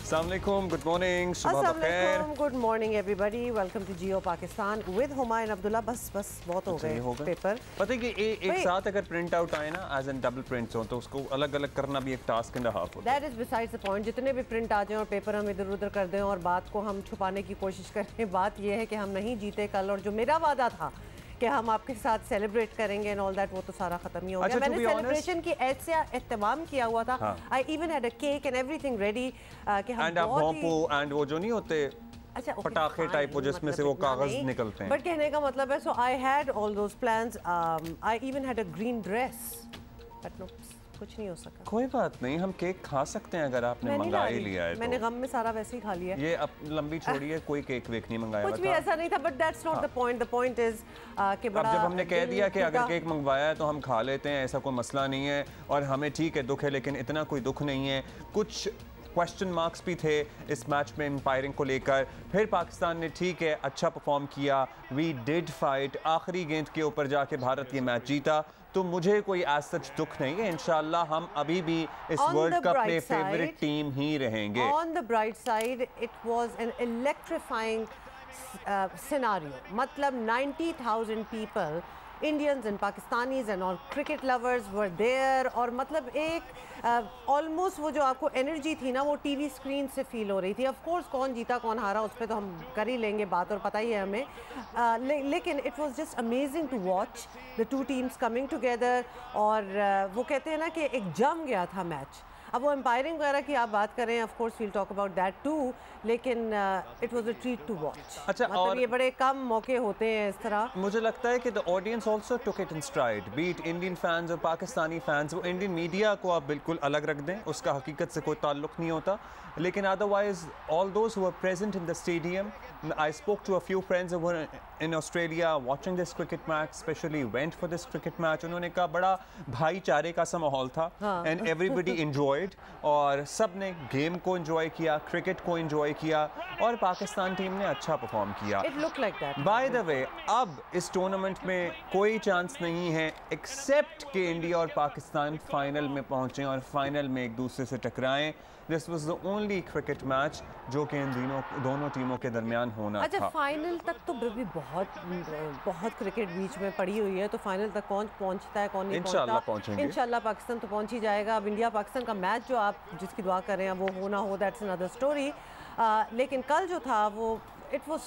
Assalamualaikum, good morning, सुबह बखैर। Good morning everybody, welcome to Geo Pakistan with Humayun Abdullah. बस बहुत हो गए पेपर। पता है कि एक साथ अगर प्रिंट आउट आए ना एज एन डबल प्रिंट्स हो तो उसको अलग अलग करना भी एक टास्क एंड हाफ होता है। That is besides the point. जितने भी प्रिंट आ जाएं और पेपर हम इधर उधर कर दें और बात को हम छुपाने की कोशिश करें, बात यह है कि हम नहीं जीते कल, और जो मेरा वादा था कि हम आपके साथ सेलिब्रेट करेंगे एंड ऑल दैट, वो तो सारा खत्म ही हो गया। मैंने सेलिब्रेशन की ऐड से एहतमाम किया हुआ था। आई even had a cake and everything ready कि हम एंड वो जो नहीं होते पटाखे टाइप वो जिसमें से वो कागज निकलते हैं, बट कहने का मतलब है, so I had all those plans. I even had a green dress, but no, कुछ नहीं हो सका। कोई बात नहीं, हम केक खा सकते हैं अगर आपने मंगा ही लिया है। मैंने गम में सारा वैसे ही खा लिया। ये अब लंबी छोड़िए, कोई केक वेक नहीं मंगाया, कुछ भी ऐसा नहीं था। But that's not the point. The point is कि बड़ा, अब जब हमने कह दिया कि अगर केक मंगवाया है तो हम खा लेते हैं, ऐसा कोई मसला नहीं है। और हमें ठीक है दुख है, लेकिन इतना कोई दुख नहीं है। कुछ क्वेश्चन मार्क्स भी थे इस मैच में एम्पायरिंग को लेकर। फिर पाकिस्तान ने ठीक है अच्छा परफॉर्म किया, वी डिड फाइट, आखिरी गेंद के ऊपर जाके भारत ये मैच जीता। तो मुझे कोई एज सच दुख नहीं है। इंशाल्लाह हम अभी भी इस वर्ल्ड कप में फेवरेट टीम ही रहेंगे। On the bright side, it was an electrifying scenario. मतलब 90,000 people, Indians and Pakistanis and all cricket lovers were there। और मतलब एक ऑलमोस्ट वो जो आपको एनर्जी थी ना, वो टीवी स्क्रीन से फील हो रही थी। ऑफ कोर्स कौन जीता कौन हारा उस पर तो हम कर ही लेंगे बात, और पता ही है हमें। लेकिन it was just amazing to watch the two teams coming together. और वो कहते हैं ना कि एक जम गया था मैच। अब वो एम्पायरिंग वगैरह की आप बात करें, of course we'll talk about that too, लेकिन it was a treat to watch. अच्छा, मतलब और ये बड़े कम मौके होते हैं इस तरह। मुझे लगता है कि the audience also took it in stride, be it Indian fans और पाकिस्तानी फैंस। वो इंडियन मीडिया को आप बिल्कुल अलग रख दें, उसका हकीकत से कोई ताल्लुक नहीं होता, लेकिन otherwise all those who were present in the stadium, I spoke to a few friends who were in Australia watching this cricket match, specially went for this cricket match. उन्होंने कहा बड़ा भाईचारे का सा माहौल था एंड एवरीबडी एंजॉयड। और सब ने गेम को एंजॉय किया, क्रिकेट को एंजॉय किया, और पाकिस्तान टीम ने अच्छा परफॉर्म किया। It looked like that. Bye the वे, अब इस टूर्नामेंट में कोई चांस नहीं है एक्सेप्ट कि इंडिया और पाकिस्तान फाइनल में पहुंचे और फाइनल में एक दूसरे से टकराएं। This was the only cricket match जो कि इन दोनों टीमों के दरमियान होना था। अच्छा, फाइनल तक तो भी बहुत क्रिकेट बीच में पड़ी हुई है, तो फाइनल तक कौन पहुंचता है कौन नहीं पहुंचता। इंशाल्लाह पहुंचेंगे। इंशाल्लाह पाकिस्तान तो पहुंच ही जाएगा। अब इंडिया पाकिस्तान का मैच जो आप जिसकी दुआ कर रहे हैं वो हो ना हो, दैट्स अनदर स्टोरी। लेकिन कल जो था वो it was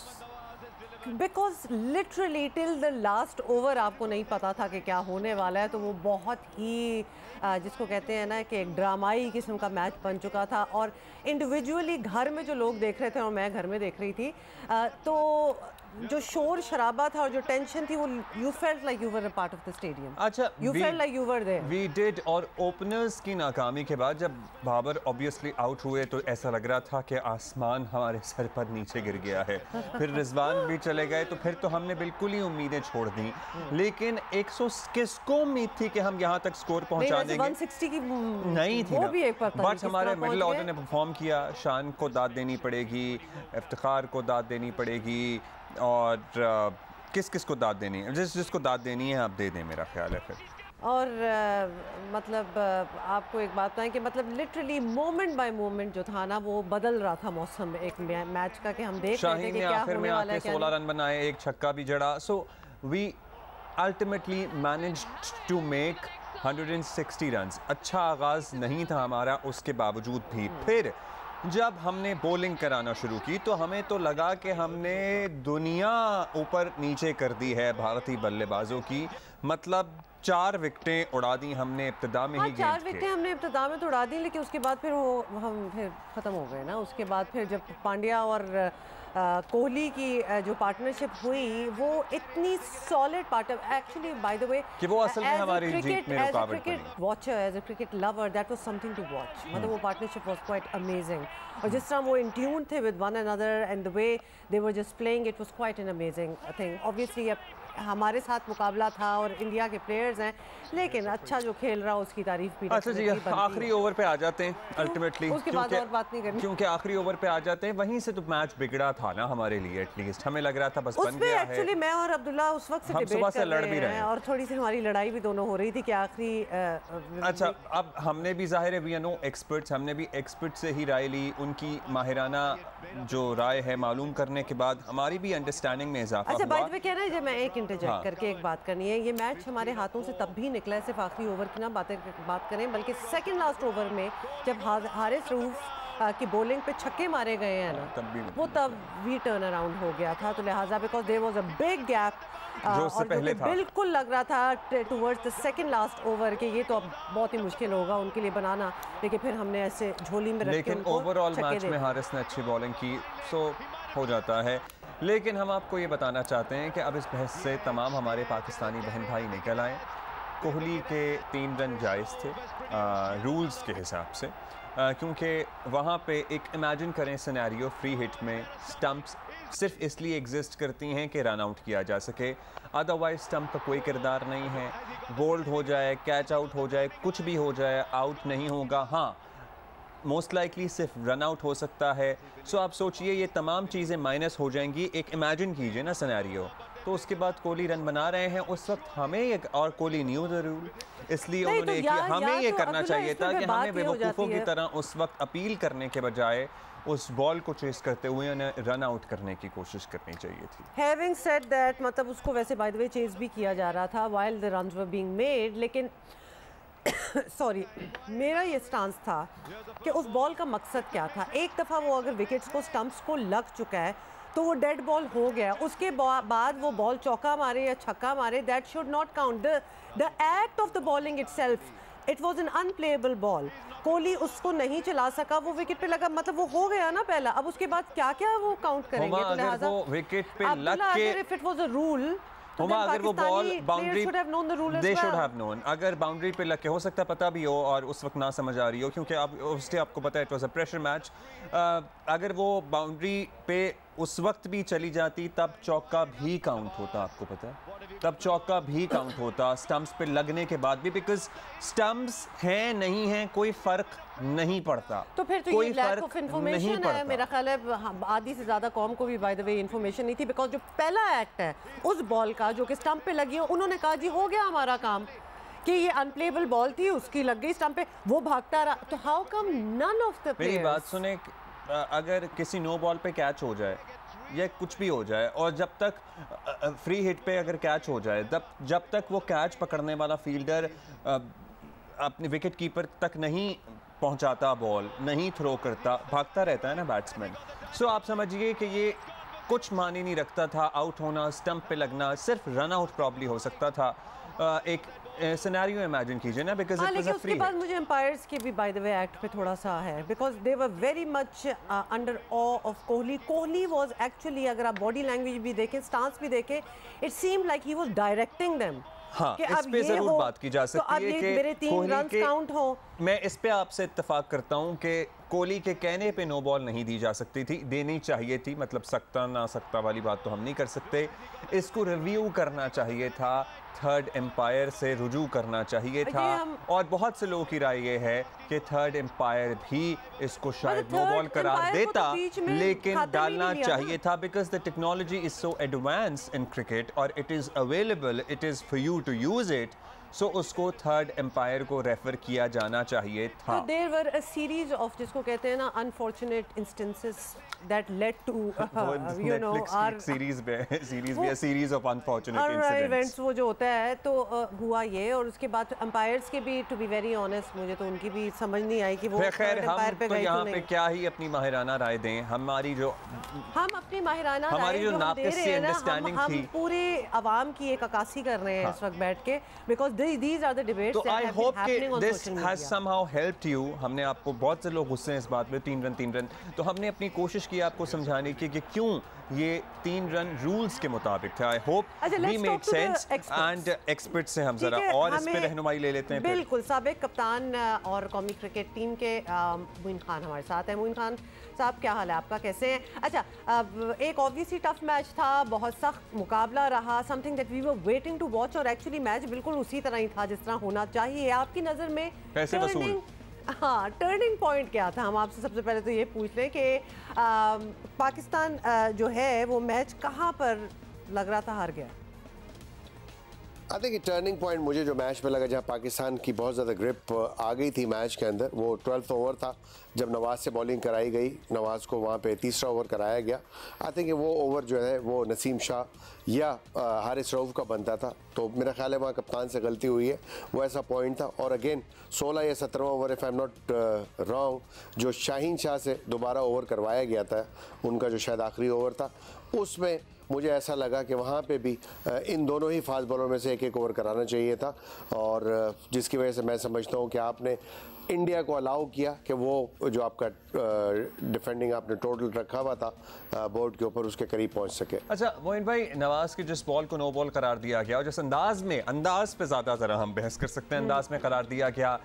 because literally till the last over आपको नहीं पता था कि क्या होने वाला है। तो वो बहुत ही जिसको कहते हैं ना कि एक ड्रामाई किस्म का मैच बन चुका था। और इंडिविजुअली घर में जो लोग देख रहे थे और मैं घर में देख रही थी, तो जो शोर शराबा था और जो टेंशन थी, वो you felt like you were a part of the stadium. अच्छा, you felt like you were there. We did. और ओपनर्स की नाकामी के बाद जब बाबर ऑब्वियसली आउट हुए तो ऐसा लग रहा था कि आसमान हमारे सर पर नीचे गिर गया है। फिर रिजवान भी चले गए तो फिर तो हमने बिल्कुल ही उम्मीदें छोड़ दी। लेकिन 100 किसको उम्मीद थी कि हम यहाँ तक स्कोर पहुँचा देंगे? 160 की नहीं थी, वो भी एक पता बट हमारे मिडिल ऑर्डर ने परफॉर्म किया। शान को दाद देनी पड़ेगी, इफ्तिखार को दाद देनी पड़ेगी, और किस को दाद देनी है, जिसको दाद देनी है आप दे दें, मेरा ख्याल है। फिर और मतलब आपको एक बात बताएं कि मतलब लिटरली मोमेंट बाय मोमेंट जो था ना, वो बदल रहा था मौसम एक मैच का, कि हम देख रहे थे कि क्या आखिर में होने वाला है। 16 रन बनाए, एक छक्का भी जड़ा। So we ultimately managed to make 160 runs. अच्छा आगाज नहीं था हमारा, उसके बावजूद भी फिर जब हमने बॉलिंग कराना शुरू की तो हमें तो लगा कि हमने दुनिया ऊपर नीचे कर दी है भारतीय बल्लेबाजों की। मतलब 4 विकेटें उड़ा दी हमने इब्तिदा में ही। 4 विकेटें हमने इब्तिदा में तो उड़ा दी, लेकिन उसके बाद फिर वो हम फिर ख़त्म हो गए ना। उसके बाद फिर जब पांड्या और कोहली की जो पार्टनरशिप हुई, वो इतनी solid partner actually by the way कि वो असल में हमारी जीत में रुकावट बनी। Cricket watcher, as a cricket lover, that was something to watch. मतलब वो पार्टनरशिप वाज क्वाइट अमेजिंग। और जिस तरह वो इन ट्यून थे with one another and the way they were just playing, it was quite an amazing thing. Obviously हमारे साथ मुकाबला था और इंडिया के प्लेयर्स हैं, लेकिन अच्छा जो खेल रहा उसकी तारीफ भी। अच्छा जी, आखिरी ओवर पे आ जाते हैं अल्टीमेटली, उसके बाद और बात नहीं करनी, क्योंकि आखिरी ओवर पे आ जाते हैं। वहीं से तो मैच बिगड़ा था ना हमारे लिए, एटलीस्ट हमें लग रहा था बस बन गया है। एक्चुअली मैं और अब्दुल्ला उस वक्त से डिबेट कर रहे हैं और थोड़ी सी हमारी लड़ाई भी दोनों हो रही थी कि आखिरी अच्छा, अब हमने भी जाहिर है वी आर नो एक्सपर्ट्स, हमने भी एक्सपर्ट से ही राय ली, उनकी माहिराना जो राय है मालूम करने के बाद हमारी भी अंडरस्टैंडिंग में इजाफा हुआ। अच्छा, बात में कह रहा है, मैं एक इंटरजेक्ट करके एक बात करनी है। ये मैच हमारे हाथों से तब भी निकला है, सिर्फ आखिरी ओवर की ना बात करें, बल्कि सेकंड लास्ट ओवर में जब हारिस रऊफ की बॉलिंग पे छक्के मारे गए हैं ना, तब भी टर्न अराउंड हो गया था। तो लिहाजा because there was a big gap जो उससे पहले था, बिल्कुल लग रहा था towards the second last over के ये तो अब बहुत ही मुश्किल होगा उनके लिए बनाना, लेकिन फिर हमने ऐसे झोली में रख के लेकिन ओवरऑल मैच में हारिस ने अच्छी बॉलिंग की, सो हो जाता है। लेकिन हम आपको ये बताना चाहते हैं कि अब इस बहस से तमाम हमारे पाकिस्तानी बहन भाई निकल आए। कोहली के 3 रन जायज़ थे रूल्स के हिसाब से, क्योंकि वहाँ पे एक इमेजिन करें सिनेरियो, फ्री हिट में स्टंप्स सिर्फ इसलिए एग्जिस्ट करती हैं कि रन आउट किया जा सके, अदरवाइज स्टंप का कोई किरदार नहीं है। बोल्ड हो जाए, कैच आउट हो जाए, कुछ भी हो जाए, आउट नहीं होगा। हाँ, मोस्ट लाइकली सिर्फ रन आउट हो सकता है। सो आप सोचिए ये तमाम चीज़ें माइनस हो जाएंगी। एक इमेजिन कीजिए ना सिनेरियो, तो उसके बाद कोहली रन बना रहे हैं उस वक्त, हमें और कोहली न्यू द रूल, इसलिए उन्होंने हमें ये करना चाहिए था कि हमें बेवकूफ़ों की तरह उस वक्त अपील करने के बजाय उस बॉल को चेस करते हुए उन्हें रन आउट करने की कोशिश करनी चाहिए थी। Having said that, मतलब उसको वैसे बाय द वे चेस भी किया जा रहा था while the runs were being made, लेकिन सॉरी मेरा ये स्टांस था कि उस बॉल का मकसद क्या था। एक दफ़ा वो अगर विकेट्स को स्टंप्स को लग चुका है तो वो डेड बॉल हो गया, उसके बाद वो बॉल चौका मारे या छक्का मारे, that should not count. The act of the bowling itself, it was an unplayable ball. Kohli उसको नहीं चला सका, वो विकेट पे लगा, मतलब वो हो गया ना पहला। अब उसके बाद क्या क्या वो काउंट करेंगे? तो लिहाजा वो विकेट पे लग के, if it was a rule, अगर वो ball boundary, they should have known. अगर बाउंड्री पे लग के, हो सकता है पता भी हो और उस वक्त ना समझ आ रही हो, क्योंकि अब उससे आपको पता है it was a pressure match. अगर वो बाउंड्री पे उस वक्त भी चली जाती तब चौका भी काउंट होता, आपको पता है, तब चौका भी काउंट होता स्टंप्स पे लगने के बाद भी, बिकॉज स्टंप्स हैं नहीं हैं कोई फर्क नहीं पड़ता। तो फिर तो ये लैक ऑफ इन्फॉर्मेशन है, मेरा ख्याल है आधी से ज्यादा कौम को भी बाय द वे इन्फॉर्मेशन नहीं थी, बिकॉज जो पहला एक्ट है उस बॉल का जो कि स्टंप पे लगी है, उन्होंने कहा जी हो गया हमारा काम, कि ये अनप्लेएबल बॉल थी, उसकी लग गई स्टंप पे, वो भागता रहा। तो how come none of the players, मेरी बात सुने, अगर किसी नो बॉल पे कैच हो जाए या कुछ भी हो जाए, और जब तक फ्री हिट पे अगर कैच हो जाए, जब तक वो कैच पकड़ने वाला फील्डर अपने विकेट कीपर तक नहीं पहुंचाता, बॉल नहीं थ्रो करता, भागता रहता है ना बैट्समैन। सो आप समझिए कि ये कुछ मानी नहीं रखता था, आउट होना, स्टंप पे लगना, सिर्फ रन आउट प्रॉब्ली हो सकता था। एक सिनेरियो इमेजिन कीजिए ना, because it was a free hit. उसके बाद मुझे एम्पायर्स के भी बाय द वे एक्ट पे थोड़ा सा है, because they were very much under awe of Kohli. Kohli was actually, अगर आप बॉडी लैंग्वेज भी देखें, स्टांस भी देखें, it seemed like he was directing them. हाँ, इस पे जरूर बात की जा सकती है कि मेरे 3 रन काउंट हो। मैं इस पे आपसे इत्तेफाक करता हूँ कि कोहली के कहने पे नो बॉल नहीं दी जा सकती थी, देनी चाहिए थी। मतलब सकता ना सकता वाली बात तो हम नहीं कर सकते, इसको रिव्यू करना चाहिए था, थर्ड एम्पायर से रुजू करना चाहिए था। और बहुत से लोगों की राय ये है कि थर्ड एम्पायर भी इसको शायद नो बॉल करार देता, लेकिन डालना चाहिए था, because the technology is so advance in cricket और it is available, it is for you to use it. So उसको थर्ड एम्पायर को रेफर किया जाना चाहिए था। There were a series of, जिसको कहते हैं ना, unfortunate instances that led to you know our series में सीरीज ऑफ अनफॉर्चुनेट इंसिडेंट्स, वो जो होता है। तो हुआ ये, और उसके बाद एम्पायर्स के भी, टू बी वेरी ऑनेस्ट, मुझे तो उनकी भी समझ नहीं आई कि वो खैर हम तो यहाँ पे क्या ही अपनी माहिराना राय दें। हमारी जो अपनी माहिराना हमारी जो नाक़िस सी अंडरस्टैंडिंग थी, हम पूरे अवाम की एक अक्कासी कर रहे हैं इस वक्त बैठ के, because these are the debates तो that I have been hope happening कि on this social has media. Somehow helped you. हमने आपको, बहुत से लोग गुस्से हैं इस बात पे, 3 रन, तो हमने अपनी कोशिश की आपको समझाने की कि क्यों ये 3 रन रूल्स के मुताबिक थे। I hope we made sense and experts से हम जरा और इस पे रहनुमाई ले लेते हैं। बिल्कुल, साबिक कप्तान और कौमी क्रिकेट टीम के मोइन खान हमारे साथ हैं। मोइन खान साहब, क्या हाल है आपका, कैसे हैं? अच्छा, अब एक ऑब्वियसली टफ मैच था, बहुत सख्त मुकाबला रहा, something that we were waiting to watch, और एक्चुअली मैच बिल्कुल उसी तरह ही था जिस तरह होना चाहिए। आपकी नज़र में पैसे वसूल, हाँ, टर्निंग पॉइंट क्या था? हम आपसे सबसे पहले तो ये पूछ रहे हैं कि पाकिस्तान जो है वो मैच कहाँ पर लग रहा था हार गया? आई थिंक टर्निंग पॉइंट मुझे जो मैच में लगा, जहाँ पाकिस्तान की बहुत ज़्यादा ग्रिप आ गई थी मैच के अंदर, वो 12th ओवर था जब नवाज से बॉलिंग कराई गई। नवाज को वहाँ पे तीसरा ओवर कराया गया। आई थिंक वो ओवर जो है वो नसीम शाह या हारिस रऊफ का बनता था, तो मेरा ख्याल है वहाँ कप्तान से गलती हुई है, वो ऐसा पॉइंट था। और अगेन 16 या 17वां over, if I am not wrong, जो शाहीन शाह से दोबारा ओवर करवाया गया था, उनका जो शायद आखिरी ओवर था, उसमें मुझे ऐसा लगा कि वहाँ पे भी इन दोनों ही फास्ट बॉलर में से एक ओवर कराना चाहिए था, और जिसकी वजह से मैं समझता हूँ कि आपने इंडिया को अलाउ किया कि वो जो आपका डिफेंडिंग आपने टोटल रखा हुआ था बोर्ड के ऊपर, उसके करीब पहुँच सके। अच्छा मोइन भाई, नवाज की जिस बॉल को नो बॉल करार दिया गया और जिस अंदाज पे ज़्यादा ज़रा हम बहस कर सकते हैं, अंदाज में करार दिया गया,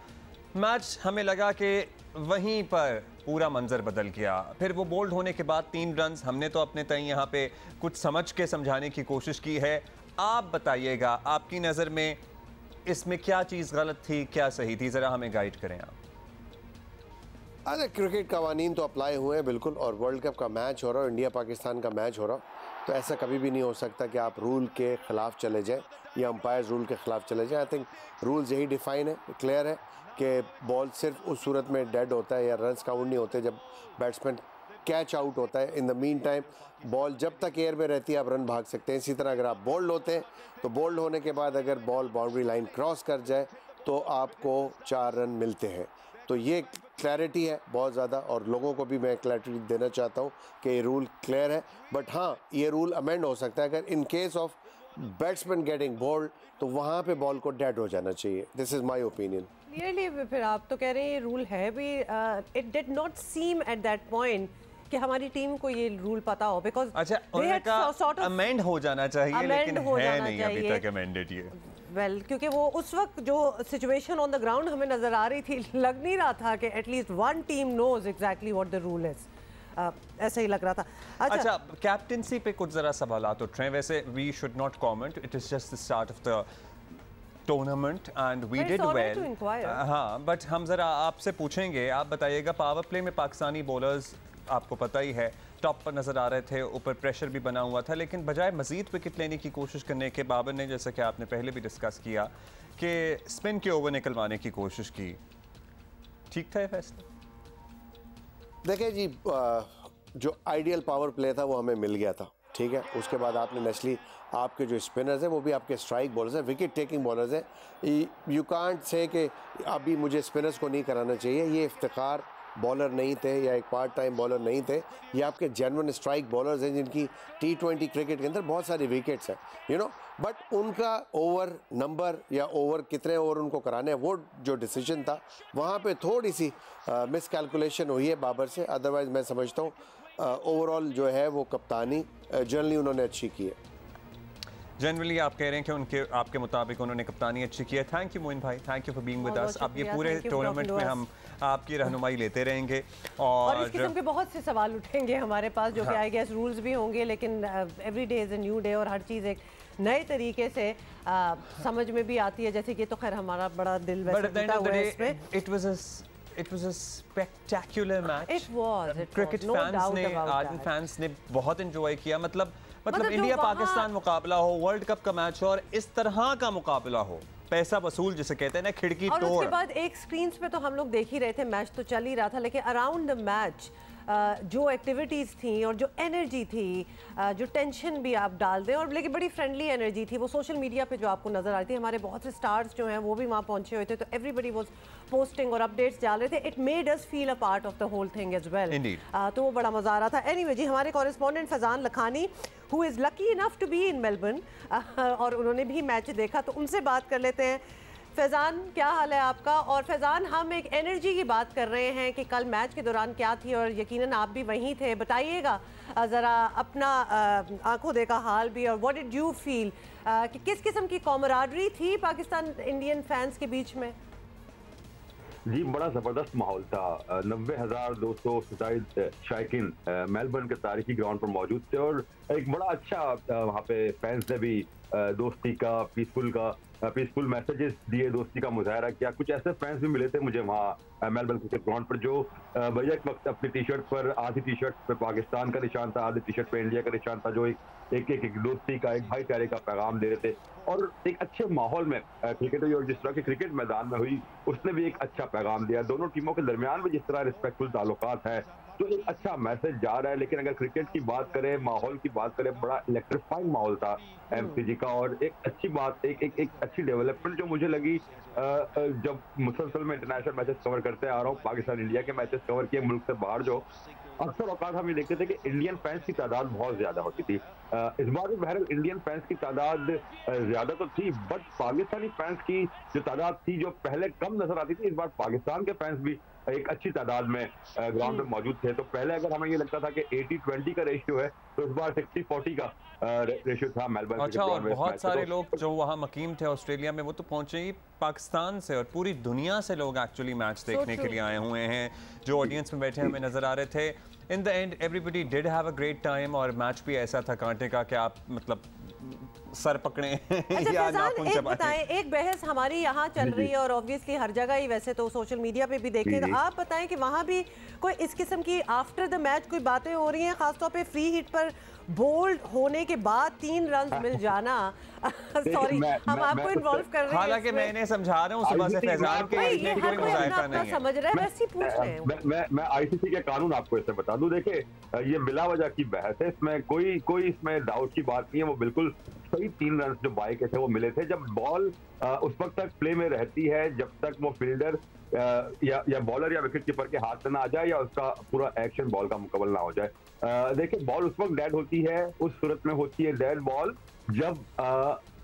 मैच हमें लगा कि वहीं पर पूरा मंजर बदल गया। फिर वो बोल्ड होने के बाद 3 रन, हमने तो अपने तय यहाँ पे कुछ समझ के समझाने की कोशिश की है। आप बताइएगा, आपकी नज़र में इसमें क्या चीज़ गलत थी, क्या सही थी, ज़रा हमें गाइड करें आप। अरे क्रिकेट कवानीन तो अप्लाई हुए हैं बिल्कुल, और वर्ल्ड कप का मैच हो रहा है, इंडिया पाकिस्तान का मैच हो रहा, तो ऐसा कभी भी नहीं हो सकता कि आप रूल के ख़िलाफ़ चले जाएं या अंपायर रूल के ख़िलाफ़ चले जाएं। आई थिंक रूल्स यही डिफ़ाइन है, क्लियर है कि बॉल सिर्फ उस सूरत में डेड होता है या रन्स काउंट नहीं होते जब बैट्समैन कैच आउट होता है। In the mean time ball जब तक एयर में रहती है आप रन भाग सकते हैं। इसी तरह अगर आप बोल्ड होते हैं तो बोल्ड होने के बाद अगर बॉल बाउंड्री लाइन क्रॉस कर जाए तो आपको 4 रन मिलते हैं। तो ये क्लैरिटी है बहुत ज़्यादा, और लोगों को भी मैं क्लैरिटी देना चाहता हूँ कि ये रूल क्लियर है। बट हाँ, ये रूल अमेंड हो सकता है अगर in case of batsman getting bowled, तो वहाँ पे बॉल को डेड हो जाना चाहिए। This is my opinion. Clearly फिर आप तो कह रहे हैं ये रूल है भी, it did not seam at that point कि हमारी टीम को ये रूल पता हो, बिकॉज अच्छा उनका अमेंड हो जाना चाहिए, लेकिन है नहीं अभी तक अमेंडेड ये। वेल, क्योंकि वो उस वक्त जो सिचुएशन ऑन द ग्राउंड हमें नजर आ रही थी, लग नहीं रहा था कि at least one team knows exactly what the rule is. ऐसा ही लग रहा था। अच्छा, कैप्टनसी पे कुछ जरा सवालात उठ रहे हैं। वैसे we should not comment, it is just the start of the tournament and we did well. हाँ, बट हम जरा आपसे पूछेंगे, आप बताइएगा, पावर प्ले में पाकिस्तानी बॉलर्स आपको पता ही है टॉप पर नज़र आ रहे थे, ऊपर प्रेशर भी बना हुआ था, लेकिन बजाय मज़ीद विकेट लेने की कोशिश करने के बाबर ने, जैसा कि आपने पहले भी डिस्कस किया, कि स्पिन के ओवर निकलवाने की कोशिश की। ठीक था ये फैसला? देखिए जी, जो आइडियल पावर प्ले था वो हमें मिल गया था, ठीक है। उसके बाद आपने नेचुरली आपके जो स्पिनर्स हैं वो भी आपके स्ट्राइक बॉलर्स हैं, विकेट टेकिंग बॉलर्स हैं। यू कांट से कि अभी मुझे स्पिनर्स को नहीं कराना चाहिए। ये इफ्तिखार बॉलर नहीं थे या एक पार्ट टाइम बॉलर नहीं थे, ये आपके जेन्युइन स्ट्राइक बॉलर्स हैं जिनकी T20 क्रिकेट के अंदर बहुत सारी विकेट्स हैं, यू नो। बट उनका ओवर नंबर या ओवर कितने ओवर उनको कराने हैं, वो जो डिसीजन था वहाँ पे थोड़ी सी मिसकैलकुलेशन हुई है बाबर से। अदरवाइज़ मैं समझता हूँ ओवरऑल जो है वो कप्तानी जनरली उन्होंने अच्छी की है। जनरली आप कह रहे हैं कि उनके आपके मुताबिक उन्होंने कप्तानी अच्छी की है। थैंक यू मोइन भाई, thank you for being with us. अब ये पूरे टूर्नामेंट में हम आपकी रहनुमाई लेते रहेंगे, और इस किस्म के बहुत से सवाल उठेंगे हमारे पास, जो कि आई गेस रूल्स भी होंगे, लेकिन every day is a new day, और हर चीज़ एक नए तरीके से समझ में भी आती है। जैसे कि तो खैर हमारा बड़ा दिल वैसे टूटा हुआ है इसमें। It was a spectacular match. It was. Cricket fans ने, आर्मी फैंस ने बहुत एंजॉय किया। मतलब इंडिया पाकिस्तान मुकाबला हो, वर्ल्ड कप का मैच हो, और इस तरह का मुकाबला हो, पैसा वसूल जिसे कहते हैं ना, खिड़की तोड़। और उसके बाद एक स्क्रीन पे तो हम लोग देख ही रहे थे, मैच तो चल ही रहा था, लेकिन अराउंड द मैच जो एक्टिविटीज़ थी और जो एनर्जी थी, जो टेंशन भी आप डाल दें, और लेकिन बड़ी फ्रेंडली एनर्जी थी, वो सोशल मीडिया पे जो आपको नज़र आ रही थी। हमारे बहुत से स्टार्स जो हैं वो भी वहाँ पहुँचे हुए थे, तो एवरीबडी वाज पोस्टिंग और अपडेट्स डाल रहे थे। It made us feel a part of the whole thing as well. तो वो बड़ा मज़ा आ रहा था। एनीवे जी, हमारे correspondent Faizan Lakhani who is lucky enough to be in Melbourne, और उन्होंने भी मैच देखा, तो उनसे बात कर लेते हैं। फैजान, क्या हाल है आपका? और फैजान, हम एक एनर्जी की बात कर रहे हैं कि कल मैच के दौरान क्या थी, और यकीनन आप भी वहीं थे। बताइएगा ज़रा अपना आंखों देखा हाल भी, और व्हाट डिड यू फील कि किस किस्म की कॉमराडरी थी पाकिस्तान इंडियन फैंस के बीच में? जी, बड़ा जबरदस्त माहौल था। 90,200 से जायद शायकीन मेलबर्न के तारीखी ग्राउंड पर मौजूद थे, और एक बड़ा अच्छा वहाँ पे फैंस ने भी दोस्ती का, पीसफुल मैसेजेस दिए, दोस्ती का मुजाहरा किया। कुछ ऐसे फैंस भी मिले थे मुझे वहाँ मेलबर्न क्रिकेट ग्राउंड पर जो बैक वक्त अपनी टी शर्ट पर, आधी टी शर्ट पर पाकिस्तान का निशान था, आधी टी शर्ट पर इंडिया का निशान था, जो एक दोस्ती का, एक भाईचारे का पैगाम दे रहे थे। और एक अच्छे माहौल में क्रिकेट हुई, और जिस तरह की क्रिकेट मैदान में हुई उसने भी एक अच्छा पैगाम दिया। दोनों टीमों के दरमियान भी जिस तरह रिस्पेक्टफुल ताल्लुकात है, तो एक अच्छा मैसेज जा रहा है। लेकिन अगर क्रिकेट की बात करें, माहौल की बात करें, बड़ा इलेक्ट्रीफाइंग माहौल था एमसीजी का। और एक अच्छी बात, एक अच्छी डेवलपमेंट जो मुझे लगी, जब मुसलसल में इंटरनेशनल मैचेस कवर करते आ रहा हूँ, पाकिस्तान इंडिया के मैचेस कवर किए मुल्क से बाहर, जो अक्सर औकात हम ये देखते थे कि इंडियन फैंस की तादाद बहुत ज्यादा होती थी। इस बार भी बहरहाल इंडियन फैंस की तादाद ज्यादा तो थी, बट पाकिस्तानी फैंस की जो तादाद थी, जो पहले कम नजर आती थी, इस बार पाकिस्तान के फैंस भी एक अच्छी तादाद में ग्राउंड में मौजूद थे। तो पहले अगर हमें ये लगता था कि 80-20 का रेशियो है, तो इस बार 60-40 का रेशियो था मेलबर्न। अच्छा, और बहुत सारे लोग जो वहाँ मकीम थे ऑस्ट्रेलिया में, वो तो पहुंचे ही पाकिस्तान से, और पूरी दुनिया से लोग एक्चुअली मैच देखने के लिए आए हुए हैं, जो ऑडियंस में बैठे हमें नजर आ रहे थे। In the end everybody did have a great time, और मैच भी ऐसा था कांटे का कि आप मतलब सर पकड़े या नाखून चबाएं। बताएं, एक बहस हमारी यहाँ चल रही है, और ऑब्वियसली हर जगह ही, वैसे तो सोशल मीडिया पे भी देखें, तो आप बताएं कि वहाँ भी कोई इस किस्म की आफ्टर द मैच कोई बातें हो रही हैं, खासतौर पे फ्री हिट पर बोल्ड होने के बाद 3 रन मिल जाना। सॉरी, हम आपको इन्वॉल्व कर रहे हैं। हालांकि मैं इन्हें समझा रहा हूँ सुबह से फैजान के, इसमें कोई मुजाहिदा नहीं है। समझ रहे हैं, वैसे ही पूछ रहे हैं। मैं आईसीसी के कानून आपको इससे बता दूं। देखिए, ये बिला वजह की बहस है, इसमें कोई इसमें डाउट की बात नहीं है। वो बिल्कुल सही 3 रन जो बाई के थे वो मिले थे। जब बॉल उस वक्त तक प्ले में रहती है जब तक वो फील्डर या बॉलर या विकेट कीपर के हाथ से ना आ जाए, या उसका पूरा एक्शन बॉल का मुकम्मल ना हो जाए। देखिए, बॉल उस वक्त डेड होती है, उस सूरत में होती है डेड बॉल जब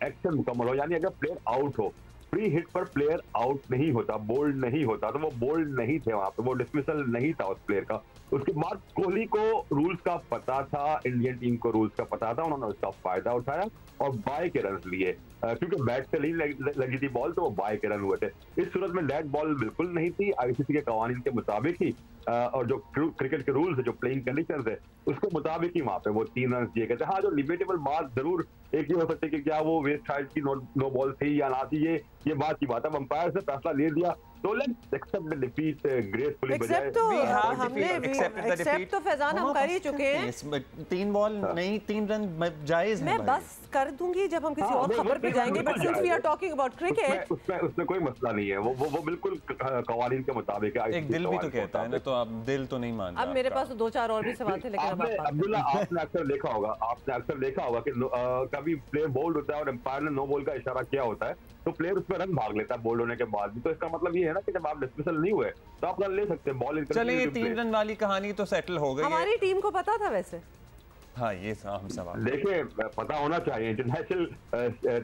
एक्शन मुकम्मल हो, यानी अगर प्लेयर आउट हो। फ्री हिट पर प्लेयर आउट नहीं होता, बोल्ड नहीं होता, तो वो बोल्ड नहीं थे वहां पे, वो डिसमिसल नहीं था उस प्लेयर का। उसके बाद कोहली को रूल्स का पता था, इंडियन टीम को रूल्स का पता था, उन्होंने उसका फायदा उठाया और बाय के रन लिए। क्योंकि बैट से नहीं लगी थी बॉल, तो वो बाय के रन हुए थे। इस सूरत में डेड बॉल बिल्कुल नहीं थी, आईसीसी के कवानीन के मुताबिक ही, और जो क्रिकेट के रूल्स है, जो प्लेइंग कंडीशंस है, उसके मुताबिक ही वहां पे वो 3 रन दिए गए थे। हाँ, जो डिबेटेबल बात जरूर एक ही हो सकती है कि क्या वो वेस्ट साइड की नो बॉल थी या ना थी, ये बात की बात है। अंपायर से फैसला ले दिया, तो let's accept the defeat gracefully. Accept तो फैजान हम कर ही चुके हैं। 3 बॉल नहीं, 3 रन जायज है। मैं बस कर दूंगी जब हम किसी और खबर पे जाएंगे, but since we are talking about cricket, उसमें कोई मसला नहीं है, वो बिल्कुल कवानीन के मुताबिक है। एक दिल भी तो कहता है ना, तो आप दिल तो नहीं मान रहे। अब मेरे पास तो 2-4 और भी सवाल थे, लेकिन अब्दुल्ला, आपने अक्सर देखा होगा कि कभी प्लेयर बोल्ड होता है और एम्पायर ने नो बॉल का इशारा किया होता है, तो प्लेयर उसमें रन भाग लेता है बोल्ड होने के बाद भी। तो इसका मतलब ये है ना कि जब आप डिसमिसल नहीं हुए तो आप रन ले सकते हैं। बॉल चलिए, 3 रन वाली कहानी तो सेटल हो गई। हमारी टीम को पता था वैसे। हाँ, ये हम सवाल देखिए, पता होना चाहिए, इंटरनेशनल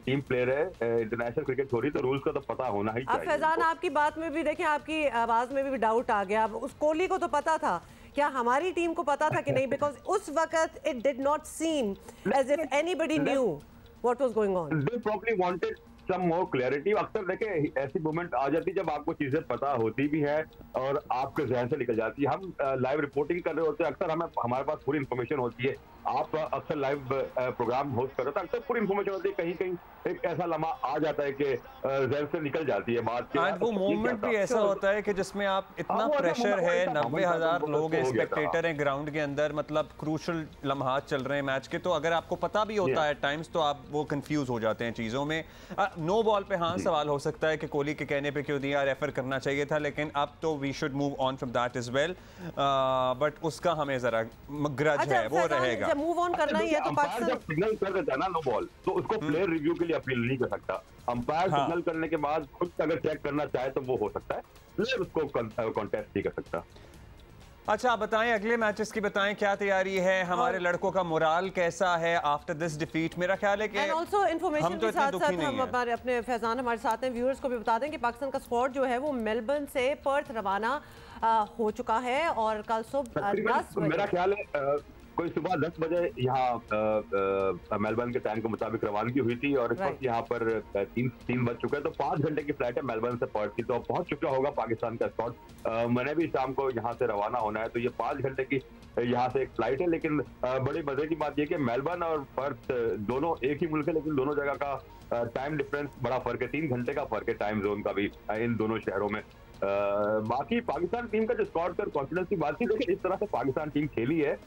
टीम प्लेयर है, इंटरनेशनल क्रिकेट हो रही, तो रूल्स का तो पता होना ही चाहिए। अब फैजान, आपकी बात में भी देखिए, आपकी आवाज में भी डाउट आ गया। अब उस कोहली को तो पता था, क्या हमारी टीम को पता था कि नहीं? बिकॉज उस वक्त it did not seem as if anybody knew what was going on. They probably wanted some more clarity. अक्सर देखें, ऐसी मोमेंट आ जाती है जब आपको चीजें पता होती भी है और आपके जहन से निकल जाती है। हम लाइव रिपोर्टिंग कर रहे होते हैं, अक्सर हमारे पास पूरी इन्फॉर्मेशन होती है। आप अक्सर लाइव प्रोग्राम होस्ट कर रहे हो, अक्सर पूरी इन्फॉर्मेशन होती है, कहीं एक ऐसा लम्हा आ जाता है कि जहन से निकल जाती है बात। वो मोमेंट भी ऐसा होता है कि जिसमें आप इतना प्रेशर है, 90,000 लोग हैं, स्पेक्टेटर हैं ग्राउंड के अंदर, मतलब क्रूशल लम्हात चल रहे हैं मैच के, तो अगर आपको पता भी होता है टाइम्स, तो आप वो कंफ्यूज हो जाते हैं चीजों में। नो बॉल पे हाँ सवाल हो सकता है कि कोहली के कहने पे क्यों दिया, रेफर करना चाहिए था, लेकिन अब तो we should move on from that as well. But उसका हमें जरा ग्रज है, वो रहेगा। मूव ऑन करना ही है तो पाकिस्तान जब सिग्नल कर देता है ना नो बॉल, तो उसको प्लेयर रिव्यू के लिए अपील नहीं कर सकता। अंपायर सिग्नल करने के बाद खुद अगर चेक करना चाहे तो वो हो सकता है, प्लेयर उसको कॉन्टेस्ट नहीं कर सकता। अच्छा आप बताएं, अगले मैचेस की बताएं, क्या तैयारी है, हमारे लड़कों का मोराल कैसा है आफ्टर दिस डिफीट? मेरा ख्याल है कि एंड आल्सो इन्फॉर्मेशन के साथ साथ हम हमारे अपने फैजान हमारे साथ हैं, व्यूअर्स को भी बता दें कि पाकिस्तान का स्क्वाड जो है वो मेलबर्न से पर्थ रवाना हो चुका है और कल सुबह 10 बजे मेरा ख्याल है कोई सुबह 10 बजे यहाँ मेलबर्न के टाइम के मुताबिक रवानगी हुई थी और इस वक्त यहाँ पर 3 बज चुका है, तो 5 घंटे की फ्लाइट है मेलबर्न से पर्थ की, तो पहुंच चुका होगा पाकिस्तान का स्क्वाड। मैंने भी शाम को यहाँ से रवाना होना है, तो ये 5 घंटे की यहाँ से एक फ्लाइट है। लेकिन बड़ी मजे की बात यह कि मेलबर्न और पर्थ दोनों एक ही मुल्क है, लेकिन दोनों जगह का टाइम डिफरेंस बड़ा फर्क है, 3 घंटे का फर्क है टाइम जोन का भी इन दोनों शहरों में। बाकी पाकिस्तान टीम का जो स्क्वाड पर कॉन्फिडेंस की बात थी, लेकिन इस तरह से पाकिस्तान टीम खेली है,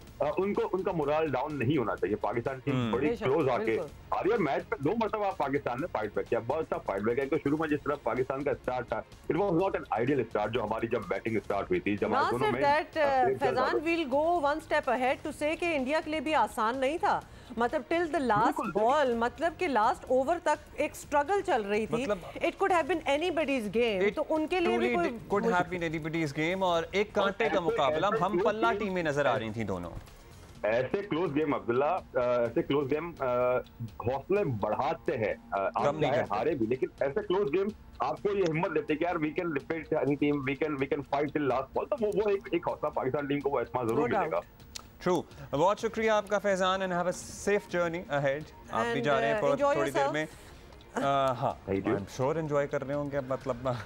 उनका मोरल डाउन नहीं होना चाहिए। पाकिस्तान टीम बड़ी क्लोज आके आ रही है, मैच में 2 मरतबा पाकिस्तान ने फाइट बैक किया, बहुत अच्छा फाइट बैक है। तो शुरू में जिस तरह पाकिस्तान का स्टार्ट था, it was not an ideal start जो हमारी जब बैटिंग स्टार्ट हुई थी, जब दोनों में Faizan will go one step ahead to say that India के लिए भी आसान नहीं था, मतलब टिल द लास्ट बॉल, मतलब कि लास्ट ओवर तक एक स्ट्रगल चल रही थी। It could have been anybody's game, तो उनके लिए भी कोई could have been anybody's game और एक कांटे का मुकाबला, हम पल्ला टीमें नजर आ रही थी दोनों। ऐसे क्लोज गेम अब्दुल्ला, ऐसे क्लोज गेम हौसले बढ़ाते हैं, आप चाहे हारे भी, लेकिन ऐसे क्लोज गेम आपको ये हिम्मत देते कि यार we can defeat any team, we can fight till last ball, तो वो एक हौसला पाकिस्तान टीम को वो एतमाद जरूर मिलेगा। ट्रू, बहुत शुक्रिया आपका Faizan and have a safe journey ahead. आप भी जा रहे हैं थोड़ी देर में। हाँ, आई एम श्योर एंजॉय कर रहे होंगे, मतलब।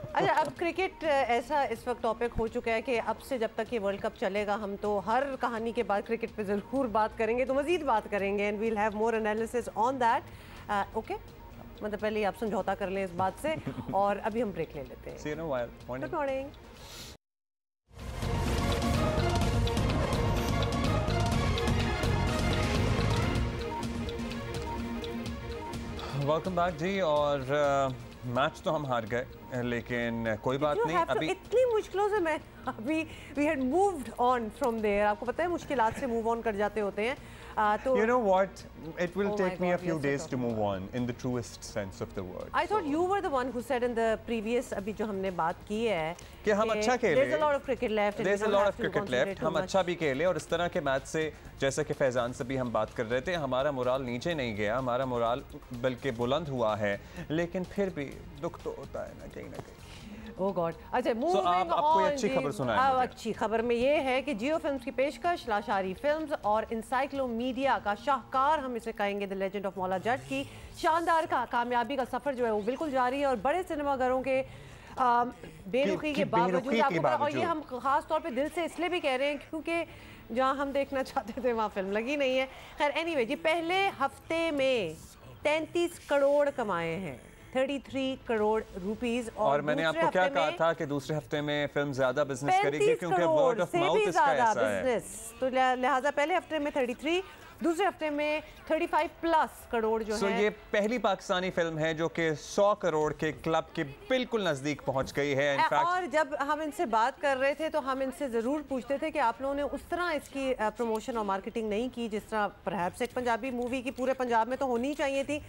अच्छा, अब क्रिकेट ऐसा इस वक्त टॉपिक हो चुका है कि अब से जब तक ये वर्ल्ड कप चलेगा हम तो हर कहानी के बाद क्रिकेट पे ज़रूर बात करेंगे, तो मज़ीद बात करेंगे and we'll have more analysis on that. Okay, मतलब पहले आप समझौता कर लें इस बात से और अभी हम ब्रेक ले लेते हैं। Good morning. वेलकम बैक जी। और मैच तो हम हार गए, लेकिन कोई बात नहीं। अभी इतनी मुश्किलों से मैं अभी we had moved on from there, आपको पता है मुश्किलात से मूव ऑन कर जाते होते हैं। तो you know what, it will take me a few days to move on in the truest sense of the word. I thought you were the one who said in the previous, अभी जो हमने बात की है कि हम अच्छा खेले, there's a lot of cricket left, there's a lot of cricket left, हम अच्छा भी खेले और इस तरह के मैच से जैसे कि फैजान से भी हम बात कर रहे थे, हमारा मोराल नीचे नहीं गया, हमारा मोराल बल्कि बुलंद हुआ है, लेकिन फिर भी दुख तो होता है ना कहीं ना कहीं। Oh God. अच्छा, मूविंग ऑन। अच्छी खबर सुनाएं। अच्छी खबर में ये है कि जियो फिल्म्स की पेशकश लाशारी फिल्म्स और इंसाइक्लोमीडिया का शाहकार, हम इसे कहेंगे the legend of Maula Jatt की शानदार कामयाबी का सफर जो है वो बिल्कुल जारी है और बड़े सिनेमाघरों के बेरुखी के बावजूद आपको, और ये हम खास तौर पे दिल से इसलिए भी कह रहे हैं क्योंकि जहाँ हम देखना चाहते थे वहाँ फिल्म लगी नहीं है। खैर एनीवे जी, पहले हफ्ते में 33 करोड़ कमाए हैं, 33 करोड़ रुपीस। और मैंने आपको क्या कहा था कि दूसरे हफ्ते में फिल्म ज्यादा बिजनेस करेगी क्योंकि वर्ड ऑफ माउथ इसका ऐसा है। तो लिहाजा पहले हफ्ते में 33, दूसरे हफ्ते में 35 प्लस करोड़ जो है। ये पहली पाकिस्तानी फिल्म है जो कि 100 करोड़ के क्लब के बिल्कुल नजदीक पहुंच गई है। और जब हम इनसे बात कर रहे थे तो हम इनसे जरूर पूछते थे कि आप लोगों ने उस तरह इसकी प्रमोशन और मार्केटिंग नहीं की जिस तरह परहैप्स एक पंजाबी मूवी की पूरे पंजाब में तो होनी चाहिए थी,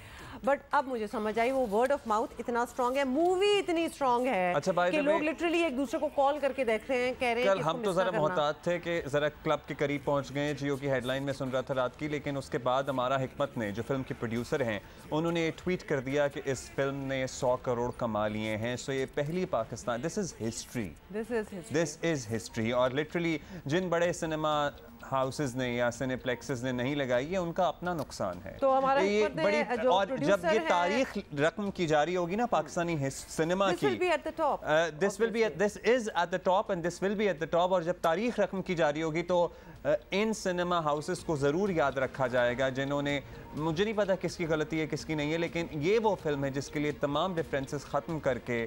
बट अब मुझे समझ आई वो वर्ड ऑफ माउथ इतना स्ट्रांग है, मूवी इतनी स्ट्रांग है कि लोग लिटरली एक दूसरे को कॉल करके देख रहे हैं, कह रहे हैं कि हम तो जरा मोहतात थे कि जरा क्लब के करीब पहुंच गए। जियो की हेडलाइन में सुन रहा था रात की, लेकिन उसके बाद हमारा हिकमत ने, जो फिल्म के प्रोड्यूसर हैं, उन्होंने ट्वीट कर दिया कि इस फिल्म ने 100 करोड़ कमा लिए हैं। सो ये पहली पाकिस्तान, दिस इज हिस्ट्री। और लिटरली जिन बड़े सिनेमा हाउसेस ने या सिनेप्लेक्सेस ने नहीं लगाई है उनका अपना नुकसान है। तो हमारा ये बड़ी, और जब ये तारीख रकम की जा रही होगी ना पाकिस्तानी सिनेमा की, this is at the top and this will be at the top. और जब तारीख रकम की जा रही होगी तो इन सिनेमा हाउसेस को ज़रूर याद रखा जाएगा जिन्होंने, मुझे नहीं पता किसकी गलती है किसकी नहीं है, लेकिन ये वो फिल्म है जिसके लिए तमाम डिफरेंसेस ख़त्म करके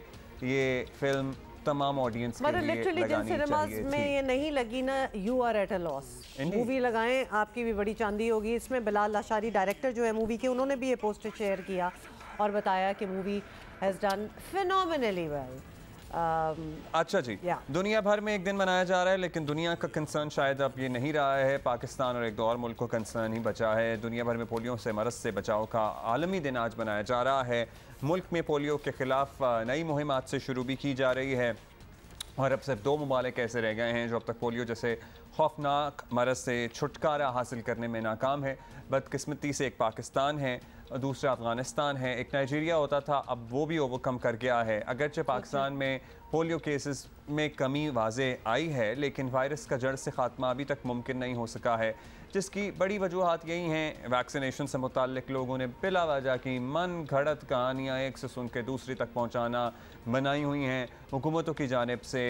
ये फिल्म तमाम ऑडियंस के लिए लगानी चाहिए में ये नहीं लगी ना, you are at a loss. Movie लगाएं, आपकी भी बड़ी चांदी होगी। इसमें बिलाल लाशारी डायरेक्टर जो है मूवी के, उन्होंने भी ये पोस्टर शेयर किया और बताया कि movie has done phenomenally well. अच्छा जी, दुनिया भर में एक दिन मनाया जा रहा है, लेकिन दुनिया का कंसर्न शायद अब ये नहीं रहा है। पाकिस्तान और एक दो और मुल्क को कंसर्न ही बचा है। दुनिया भर में पोलियो से मरज से बचाव का आलमी दिन आज मनाया जा रहा है। मुल्क में पोलियो के खिलाफ नई मुहिम आज से शुरू भी की जा रही है। और अब सिर्फ 2 ममालिक ऐसे रह गए हैं जो अब तक पोलियो जैसे खौफनाक मरज़ से छुटकारा हासिल करने में नाकाम है। बदकिस्मती से एक पाकिस्तान है, दूसरा अफ़गानिस्तान है, एक नाइजीरिया होता था, अब वो भी ओवरकम कर गया है। अगरचे पाकिस्तान में पोलियो केसेस में कमी वाज़े आई है, लेकिन वायरस का जड़ से ख़ात्मा अभी तक मुमकिन नहीं हो सका है, जिसकी बड़ी वजूहात यही हैं। वैक्सीनेशन से मुताल्लिक़ लोगों ने बिला वजह की मन घड़त कहानियाँ एक से सुन के दूसरी तक पहुँचाना बनाई हुई हैं। हुकूमतों की जानिब से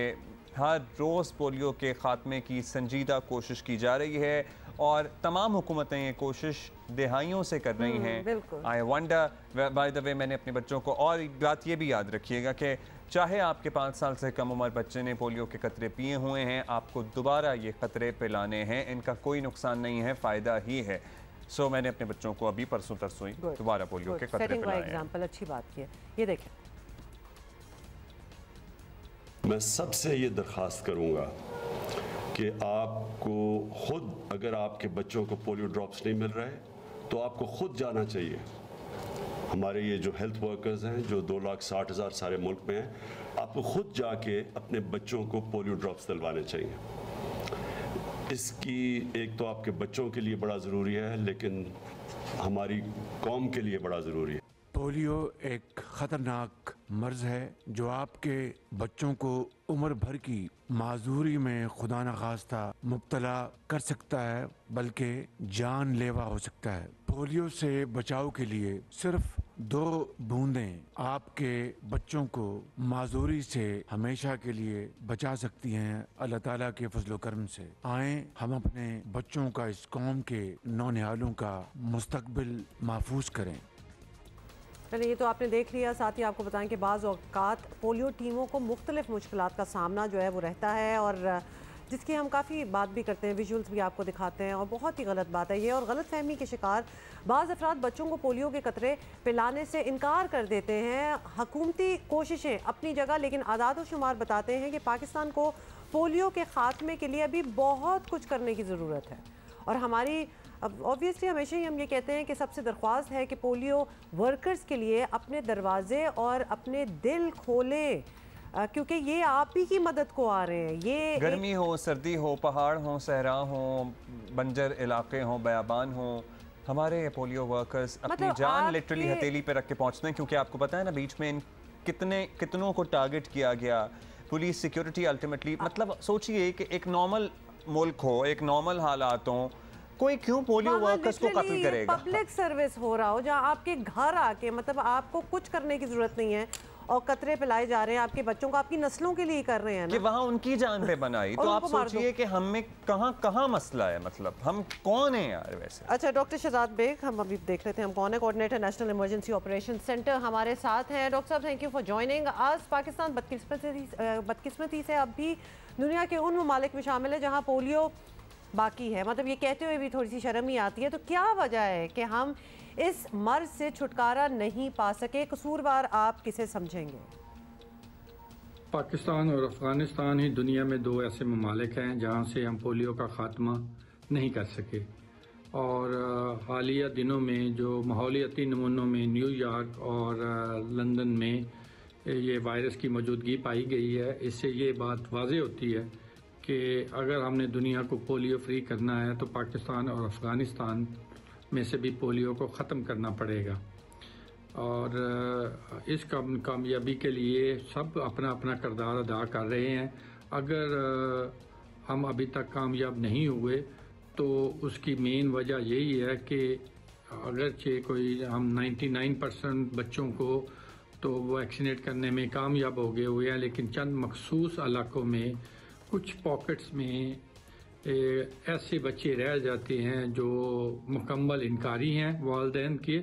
हर रोज़ पोलियो के ख़ात्मे की संजीदा कोशिश की जा रही है और तमाम हुकूमतें ये कोशिश दिहाइयों से कर रही हैं। आई वंडर, बाय द वे, मैंने अपने बच्चों को और एक बात ये भी याद रखिएगा कि चाहे आपके 5 साल से कम उम्र बच्चे ने पोलियो के कतरे पिए हुए हैं, आपको दोबारा ये कतरे पिलाने हैं। इनका कोई नुकसान नहीं है, फ़ायदा ही है। सो मैंने अपने बच्चों को अभी परसों तरसों दोबारा पोलियो के कतरे पिलाए हैं। एग्जांपल अच्छी बात की है, ये देखें। मैं सबसे ये दरख्वास्त करूंगा कि आपको खुद, अगर आपके बच्चों को पोलियो ड्रॉप्स नहीं मिल रहे तो आपको खुद जाना चाहिए। हमारे ये जो हेल्थ वर्कर्स हैं जो 2,60,000 सारे मुल्क में हैं, आपको खुद जाके अपने बच्चों को पोलियो ड्रॉप्स दिलवाने चाहिए। इसकी एक तो आपके बच्चों के लिए बड़ा ज़रूरी है, लेकिन हमारी कौम के लिए बड़ा ज़रूरी है। पोलियो एक ख़तरनाक मर्ज़ है जो आपके बच्चों को उम्र भर की माजूरी में खुदा न खास्ता मुब्तला कर सकता है, बल्कि जानलेवा हो सकता है। पोलियो से बचाव के लिए सिर्फ 2 बूंदें आपके बच्चों को माजूरी से हमेशा के लिए बचा सकती हैं अल्लाह ताला के फजलो करम से। आए हम अपने बच्चों का, इस कौम के नौनिहालों का मुस्तकबिल महफूज करें। चलिए, ये तो आपने देख लिया। साथ ही आपको बताएं कि बाज़ औक़ात पोलियो टीमों को मुख्तलिफ मुश्किलात का सामना जो है वो रहता है, और जिसकी हम काफ़ी बात भी करते हैं, विजुअल्स भी आपको दिखाते हैं, और बहुत ही गलत बात है ये। और गलत फहमी के शिकार बाज़ अफराद बच्चों को पोलियो के कतरे पिलाने से इनकार कर देते हैं। हुकूमती कोशिशें अपनी जगह, लेकिन आदाद व शुमार बताते हैं कि पाकिस्तान को पोलियो के ख़ात्मे के लिए अभी बहुत कुछ करने की ज़रूरत है। और हमारी अब ऑब्वियसली हमेशा ही हम ये कहते हैं कि सबसे दरख्वास्त है कि पोलियो वर्कर्स के लिए अपने दरवाजे और अपने दिल खोलें, क्योंकि ये आप ही की मदद को आ रहे हैं। ये गर्मी हो, सर्दी हो, पहाड़ हो, सहरा हो, बंजर इलाके हो, बयाबान हो, हमारे पोलियो वर्कर्स अपनी जान लिटरली हथेली पे रख के पहुँचते हैं। क्योंकि आपको पता है ना, बीच में कितनों को टारगेट किया गया, पुलिस सिक्योरिटी अल्टीमेटली। मतलब सोचिए कि एक नॉर्मल मुल्क हो, एक नॉर्मल हालात हो, कोई क्यों पोलियो वर्कर्स को कत्ल करेगा? पब्लिक सर्विस हो रहा हो जहाँ आपके घर आके, मतलब आपको कुछ करने की जरूरत नहीं है, और कतरे पिलाए जा रहे हैं आपके बच्चों को, आपकी नस्लों के लिए कर रहे हैं ना, कि वहाँ उनकी जान पे बनाई। तो आप सोचिए कि हम में कहाँ मसला है, मतलब हम कौन है यार वैसे। अच्छा, डॉक्टर शहजाद बेग, हम अभी देख रहे थे हम कौन है, coordinator national emergency operation centre हमारे साथ हैं। डॉक्टर साहब, थैंक यू फॉर ज्वाइनिंग। आज पाकिस्तान बदकिस्मती से अब भी दुनिया के उन ममालिक में शामिल है जहाँ पोलियो बाकी है। मतलब ये कहते हुए भी थोड़ी सी शर्म ही आती है। तो क्या वजह है कि हम इस मर्ज से छुटकारा नहीं पा सके? कसूरवार आप किसे समझेंगे? पाकिस्तान और अफ़गानिस्तान ही दुनिया में 2 ऐसे ममालिक हैं जहां से हम पोलियो का ख़ात्मा नहीं कर सके। और हालिया दिनों में जो माहौलियाती नमूनों में न्यूयॉर्क और लंदन में ये वायरस की मौजूदगी पाई गई है, इससे ये बात वाज़ेह होती है कि अगर हमने दुनिया को पोलियो फ्री करना है तो पाकिस्तान और अफ़गानिस्तान में से भी पोलियो को ख़त्म करना पड़ेगा। और इस कामयाबी के लिए सब अपना अपना किरदार अदा कर रहे हैं। अगर हम अभी तक कामयाब नहीं हुए तो उसकी मेन वजह यही है कि अगरचे कोई हम 99% बच्चों को तो वैक्सीनेट करने में कामयाब हो गए हुए हैं, लेकिन चंद मखसूस इलाकों में, कुछ पॉकेट्स में ऐसे बच्चे रह जाते हैं जो मुकम्मल इनकारी हैं वालिदैन के,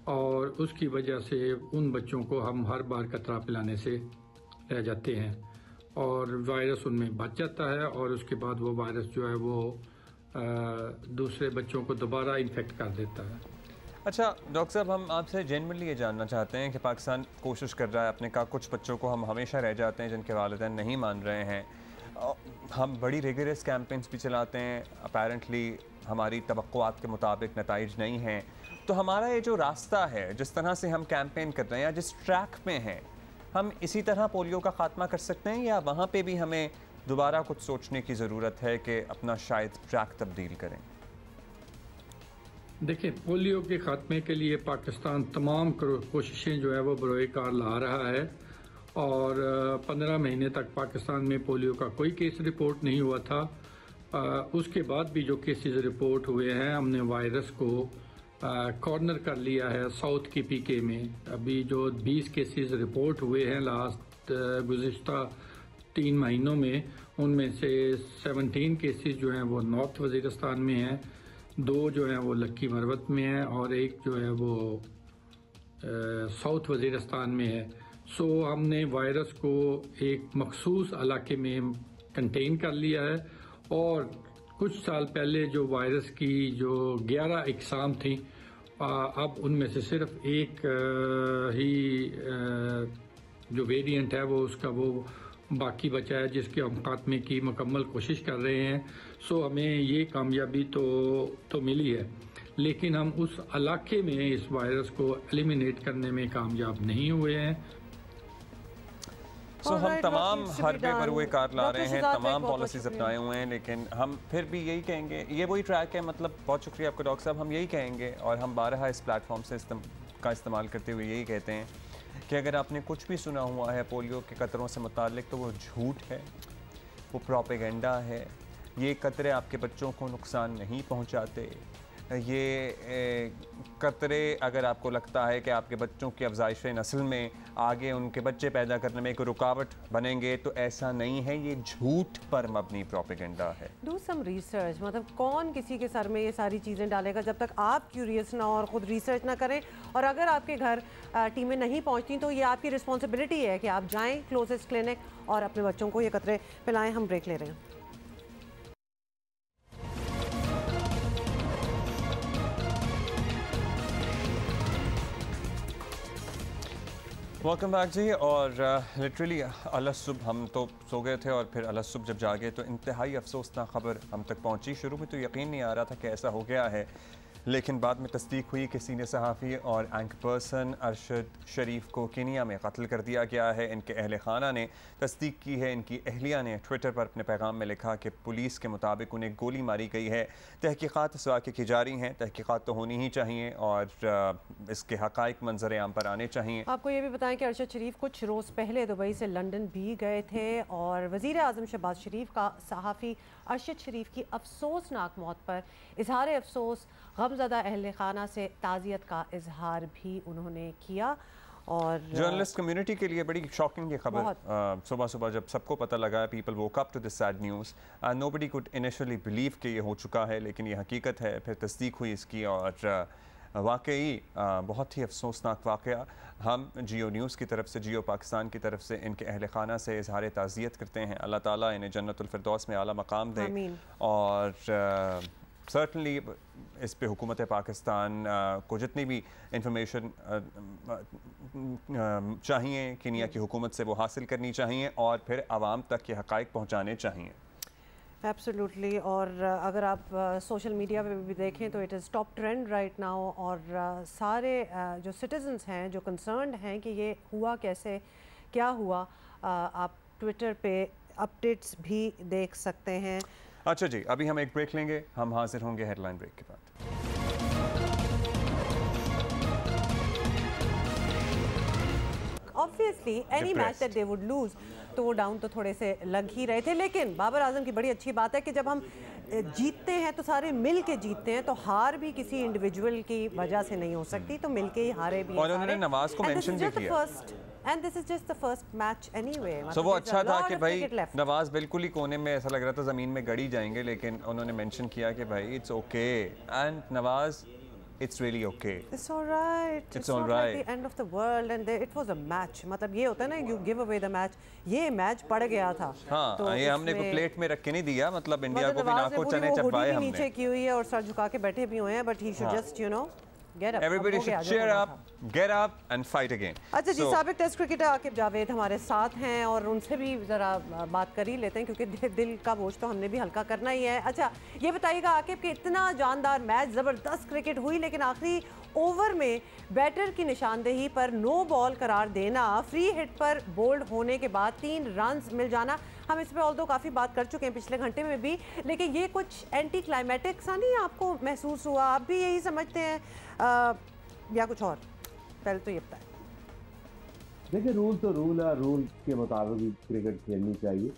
और उसकी वजह से उन बच्चों को हम हर बार कतरा पिलाने से रह जाते हैं और वायरस उनमें बच जाता है, और उसके बाद वो वायरस जो है वो दूसरे बच्चों को दोबारा इन्फेक्ट कर देता है। अच्छा डॉक्टर साहब, हम आपसे जेन्युइनली ये जानना चाहते हैं कि पाकिस्तान कोशिश कर रहा है अपने का, कुछ बच्चों को हम हमेशा रह जाते हैं जिनके वालिदैन नहीं मान रहे हैं। हम बड़ी रिगरस कैंपेन्स भी चलाते हैं, अपैरेंटली हमारी तवक्कुआत के मुताबिक नताइज नहीं हैं। तो हमारा ये जो रास्ता है, जिस तरह से हम कैंपेन कर रहे हैं या जिस ट्रैक में हैं, हम इसी तरह पोलियो का ख़ात्मा कर सकते हैं या वहाँ पे भी हमें दोबारा कुछ सोचने की ज़रूरत है कि अपना शायद ट्रैक तब्दील करें? देखिए, पोलियो के ख़ात्मे के लिए पाकिस्तान तमाम कोशिशें जो है वो बरोए कार ला रहा है और 15 महीने तक पाकिस्तान में पोलियो का कोई केस रिपोर्ट नहीं हुआ था। उसके बाद भी जो केसेस रिपोर्ट हुए हैं, हमने वायरस को कॉर्नर कर लिया है साउथ की पीके में। अभी जो 20 केसेस रिपोर्ट हुए हैं लास्ट गुज़िश्ता 3 महीनों में, उनमें से 17 केसेस जो हैं वो नॉर्थ वज़ीरिस्तान में हैं, 2 जो हैं वो लक्की मरवत में हैं और 1 जो है वो साउथ वज़ीरिस्तान में है। सो हमने वायरस को एक मखसूस इलाके में कंटेन कर लिया है और कुछ साल पहले जो वायरस की जो 11 इकसाम थी, अब उनमें से सिर्फ एक ही जो वेरिएंट है वो उसका वो बाकी बचा है, जिसके हम खात्मे की मुकम्मल कोशिश कर रहे हैं। सो हमें ये कामयाबी तो मिली है, लेकिन हम उस इलाके में इस वायरस को एलिमिनेट करने में कामयाब नहीं हुए हैं। हम तमाम हर पे बरुए कार ला रहे हैं, तमाम पॉलिसीज अपनाए हुए हैं, लेकिन हम फिर भी यही कहेंगे, ये वही ट्रैक है। मतलब बहुत शुक्रिया आपका डॉक्टर साहब। हम यही कहेंगे और हम बारहा इस प्लेटफॉर्म से का इस्तेमाल करते हुए यही कहते हैं कि अगर आपने कुछ भी सुना हुआ है पोलियो के कतरों से मुतालिक तो वो झूठ है, वो प्रोपेगेंडा है। ये कतरे आपके बच्चों को नुकसान नहीं पहुँचाते। ये कतरे अगर आपको लगता है कि आपके बच्चों की अफजाइश नस्ल में आगे उनके बच्चे पैदा करने में एक रुकावट बनेंगे, तो ऐसा नहीं है। ये झूठ पर मबनी प्रोपेगेंडा है। Do some research. मतलब कौन किसी के सर में ये सारी चीज़ें डालेगा जब तक आप क्यूरियस ना और ख़ुद रिसर्च ना करें। और अगर आपके घर टीमें नहीं पहुंचती तो ये आपकी रिस्पॉन्सिबिलिटी है कि आप जाएँ क्लोजेस्ट क्लिनिक और अपने बच्चों को ये कतरे पिलाएँ। हम ब्रेक ले रहे हैं। वेलकम बैक जी। और लिटरली अलसुब हम तो सो गए थे और फिर अलसुब जब जागे तो इंतहाई अफसोसनाक खबर हम तक पहुंची। शुरू में तो यकीन नहीं आ रहा था कि ऐसा हो गया है, लेकिन बाद में तस्दीक हुई कि सीनियर सहाफ़ी और एंकर पर्सन अरशद शरीफ को केनिया में कत्ल कर दिया गया है। इनके अहल खाना ने तस्दीक की है। इनकी अहलिया ने ट्विटर पर अपने पैगाम में लिखा कि पुलिस के मुताबिक उन्हें गोली मारी गई है। तहकीक़ात इस वाक़े की जारी हैं। तहकीक़ात तो होनी ही चाहिए और इसके हक़ाइक़ मंजर आम पर आने चाहिए। आपको ये भी बताएं कि अरशद शरीफ कुछ रोज़ पहले दुबई से लंदन भी गए थे और वज़ीर आज़म शहबाज शरीफ का सहाफ़ी अरशद शरीफ की अफसोसनाक मौत पर इजहार अफसोस गमज़दा अहल खाना से ताज़ियत का इजहार भी उन्होंने किया। और जर्नलिस्ट कम्युनिटी के लिए बड़ी शॉकिंग ये खबर। सुबह सुबह जब सबको पता लगा, people woke up to this sad news. Nobody could initially believe कि ये हो चुका है, लेकिन ये हकीकत है। फिर तस्दीक हुई इसकी और वाकई बहुत ही अफसोसनाक वाक़या। हम जियो न्यूज़ की तरफ से, जियो पाकिस्तान की तरफ से इनके अहल खाना से इजहार ताज़ियत करते हैं। अल्लाह ताला इन्हें जन्नतुल फिरदौस में आला मकाम दे। और सर्टनली इस पे हुकूमत पाकिस्तान को जितनी भी इंफॉर्मेशन चाहिए केनिया की हुकूमत से वो हासिल करनी चाहिए और फिर आवाम तक ये हक़ाइक़ पहुँचाने चाहिए। एब्सोल्युटली। और अगर आप सोशल मीडिया पे भी देखें तो it is top trend right now. और सारे जो सिटीजन्स हैं जो कंसर्न्ड हैं कि ये हुआ कैसे, क्या हुआ, आप ट्विटर पे अपडेट्स भी देख सकते हैं। अच्छा जी, अभी हम एक ब्रेक लेंगे। हम हाजिर होंगे हेडलाइन ब्रेक के बाद। Obviously any match that they would lose, तो वो डाउन तो थोड़े से लग ही रहे थे। लेकिन बाबर आजम की बड़ी अच्छी बात है कि जब हम जीतते हैं तो सारे मिल के जीतते हैं, तो हार भी किसी इंडिविजुअल की वजह से नहीं हो सकती, तो मिल के ही हारे भी। और उन्होंने नवाज को मेंशन भी किया। And this is just the first match anyway. So वो अच्छा था कि भाई नवाज बिल्कुल ही कोने में, ऐसा लग रहा था ज़मीन में गड़ी जाएंगे, लेकिन उन्होंने मेंशन किया कि भाई it's okay and Nawaz it's really okay, it's alright, it's alright, the end of the world and it was a match. मतलब ये होता है ना, you give away the match. ये मैच पड़ गया था। हाँ, तो ये हमने को प्लेट में रख के नहीं दिया। मतलब इंडिया को भी नाको चने चबाए हमने। नीचे की हुई है और सर झुका के बैठे भी हुए हैं, but he should just get up. Everybody should cheer up, get up and fight again. अच्छा जी, साबिक टेस्ट क्रिकेटर आकिब जावेद हमारे साथ हैं और उनसे भी ज़रा बात कर ही लेते हैं क्योंकि दिल का बोझ तो हमने भी हल्का करना ही है। अच्छा ये बताइएगा आकिब कि इतना जानदार मैच, ज़बरदस्त क्रिकेट हुई, लेकिन आखिरी ओवर में बैटर की निशानदेही पर नो बॉल करार देना, फ्री हिट पर बोल्ड होने के बाद 3 रन मिल जाना, हम इस पर ऑल्दो काफ़ी बात कर चुके हैं पिछले घंटे में भी, लेकिन ये कुछ एंटी क्लाइमेटिक सा नहीं आपको महसूस हुआ? आप भी यही समझते हैं या कुछ और? पहले तो ये बताएं। देखिए, रूल तो रूल है, रूल के मुताबिक ही क्रिकेट खेलनी चाहिए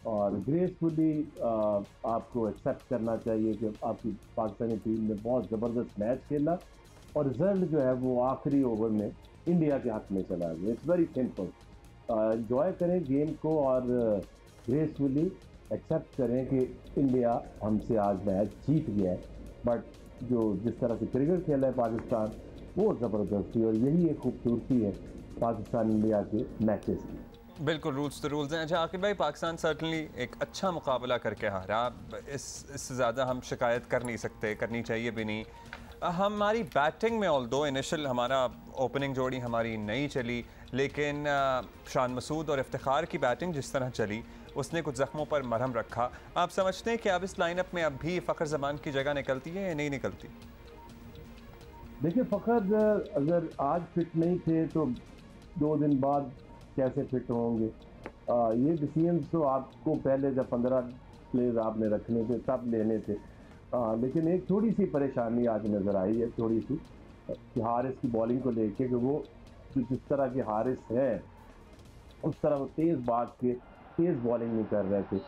और ग्रेसफुली आपको एक्सेप्ट करना चाहिए कि आपकी पाकिस्तानी टीम ने बहुत ज़बरदस्त मैच खेला और रिजल्ट जो है वो आखिरी ओवर में इंडिया के हक में चला गया। It's very simple. एंजॉय करें गेम को और ग्रेसफुली एक्सेप्ट करें कि इंडिया हमसे आज मैच जीत गया है, बट जिस तरह से क्रिकेट खेला है पाकिस्तान वो ज़बरदस्त थी और यही एक खूबसूरती है पाकिस्तान इंडिया के मैचेस की। बिल्कुल, रूल्स तो रूल्स हैं। अच्छा आकिब भाई, पाकिस्तान सर्टनली एक अच्छा मुकाबला करके हारा, इससे ज़्यादा हम शिकायत कर नहीं सकते, करनी चाहिए भी नहीं। हमारी बैटिंग में ऑल्दो इनिशियल हमारा ओपनिंग जोड़ी हमारी नहीं चली, लेकिन शान मसूद और इफ्तिखार की बैटिंग जिस तरह चली उसने कुछ ज़ख्मों पर मरहम रखा। आप समझते हैं कि अब इस लाइनअप में अब भी फ़खर ज़मान की जगह निकलती है या नहीं निकलती? देखिए, फ़खर अगर आज फिट नहीं थे तो 2 दिन बाद कैसे फिट होंगे? ये डिसीजन तो आपको पहले जब 15 प्लेयर आपने रखने थे तब लेने थे, लेकिन एक थोड़ी सी परेशानी आज नज़र आई है, थोड़ी सी कि हारिस की बॉलिंग को लेके कि वो जिस तरह के हारिस है उस तरह वो तेज़ भाग के तेज़ बॉलिंग नहीं कर रहे थे।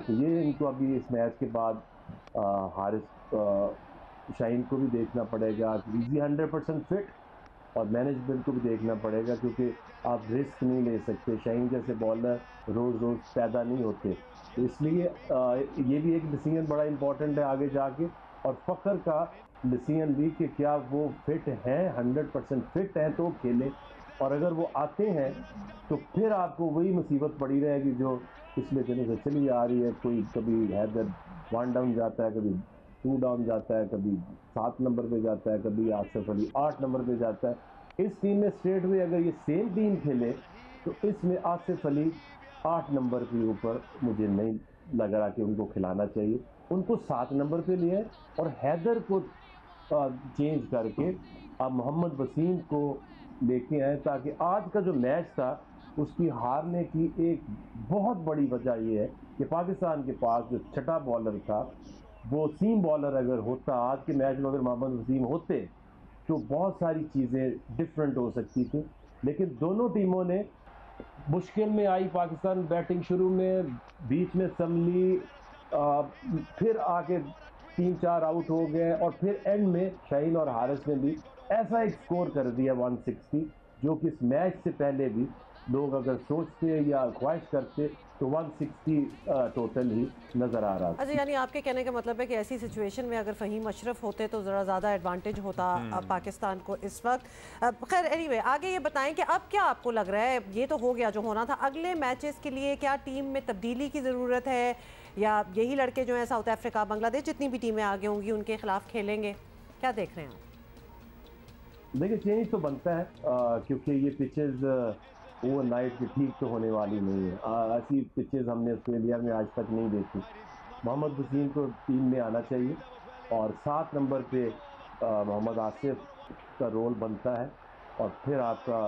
तो ये इनको अभी इस मैच के बाद हारिस शाहीन को भी देखना पड़ेगा, इजी 100% फिट, और मैनेजमेंट को भी देखना पड़ेगा क्योंकि आप रिस्क नहीं ले सकते। शाहीन जैसे बॉलर रोज़ रोज़ पैदा नहीं होते, तो इसलिए ये भी एक डिसीजन बड़ा इंपॉर्टेंट है आगे जाके। और फ़खर का डिसीजन भी कि क्या वो फिट हैं, 100% फिट हैं तो खेलें, और अगर वो आते हैं तो फिर आपको वही मुसीबत पड़ी रहेगी जो पिछले दिनों से चली आ रही है। कोई कभी हैदर 1 डाउन जाता है, कभी 2 डाउन जाता है, कभी 7 नंबर पे जाता है, कभी आसिफ अली 8 नंबर पे जाता है। इस टीम में स्ट्रेट वे अगर ये सेम टीम खेले तो इसमें आसिफ अली 8 नंबर के ऊपर मुझे नहीं लग रहा कि उनको खिलाना चाहिए, उनको 7 नंबर पे लिए और हैदर को चेंज करके अब मोहम्मद वसीम को लेके आए, ताकि आज का जो मैच था उसकी हारने की एक बहुत बड़ी वजह ये है कि पाकिस्तान के पास जो छठा बॉलर था वो सीम बॉलर अगर होता, आज के मैच में अगर मोहम्मद वसीम होते तो बहुत सारी चीज़ें डिफरेंट हो सकती थी। लेकिन दोनों टीमों ने मुश्किल में आई पाकिस्तान बैटिंग शुरू में, बीच में संभली, फिर आके 3-4 आउट हो गए और फिर एंड में शाहीन और हारिस ने भी ऐसा एक स्कोर कर दिया 160, जो कि इस मैच से पहले भी लोग अगर सोचते या ख्वाहिश करते तो 160 टोटल ही नज़र आ रहा था। अच्छा, यानी आपके कहने का मतलब है कि ऐसी सिचुएशन में अगर फ़हीम अशरफ होते तो ज़रा ज़्यादा एडवांटेज होता पाकिस्तान को इस वक्त। खैर एनीवे, आगे ये बताएं कि अब क्या आपको लग रहा है, ये तो हो गया जो होना था, अगले मैचेस के लिए क्या टीम में तब्दीली की ज़रूरत है या यही लड़के जो हैं साउथ अफ्रीका, बांग्लादेश, जितनी भी टीमें आगे होंगी उनके खिलाफ खेलेंगे? क्या देख रहे हैं आप? देखिए, चेंज तो बनता है क्योंकि ये पिचेज़ ओवरनाइट की ठीक तो होने वाली नहीं है। ऐसी पिचेज़ हमने ऑस्ट्रेलिया में आज तक नहीं देखी। मोहम्मद वसीम को टीम में आना चाहिए और 7 नंबर पे मोहम्मद आसिफ का रोल बनता है, और फिर आपका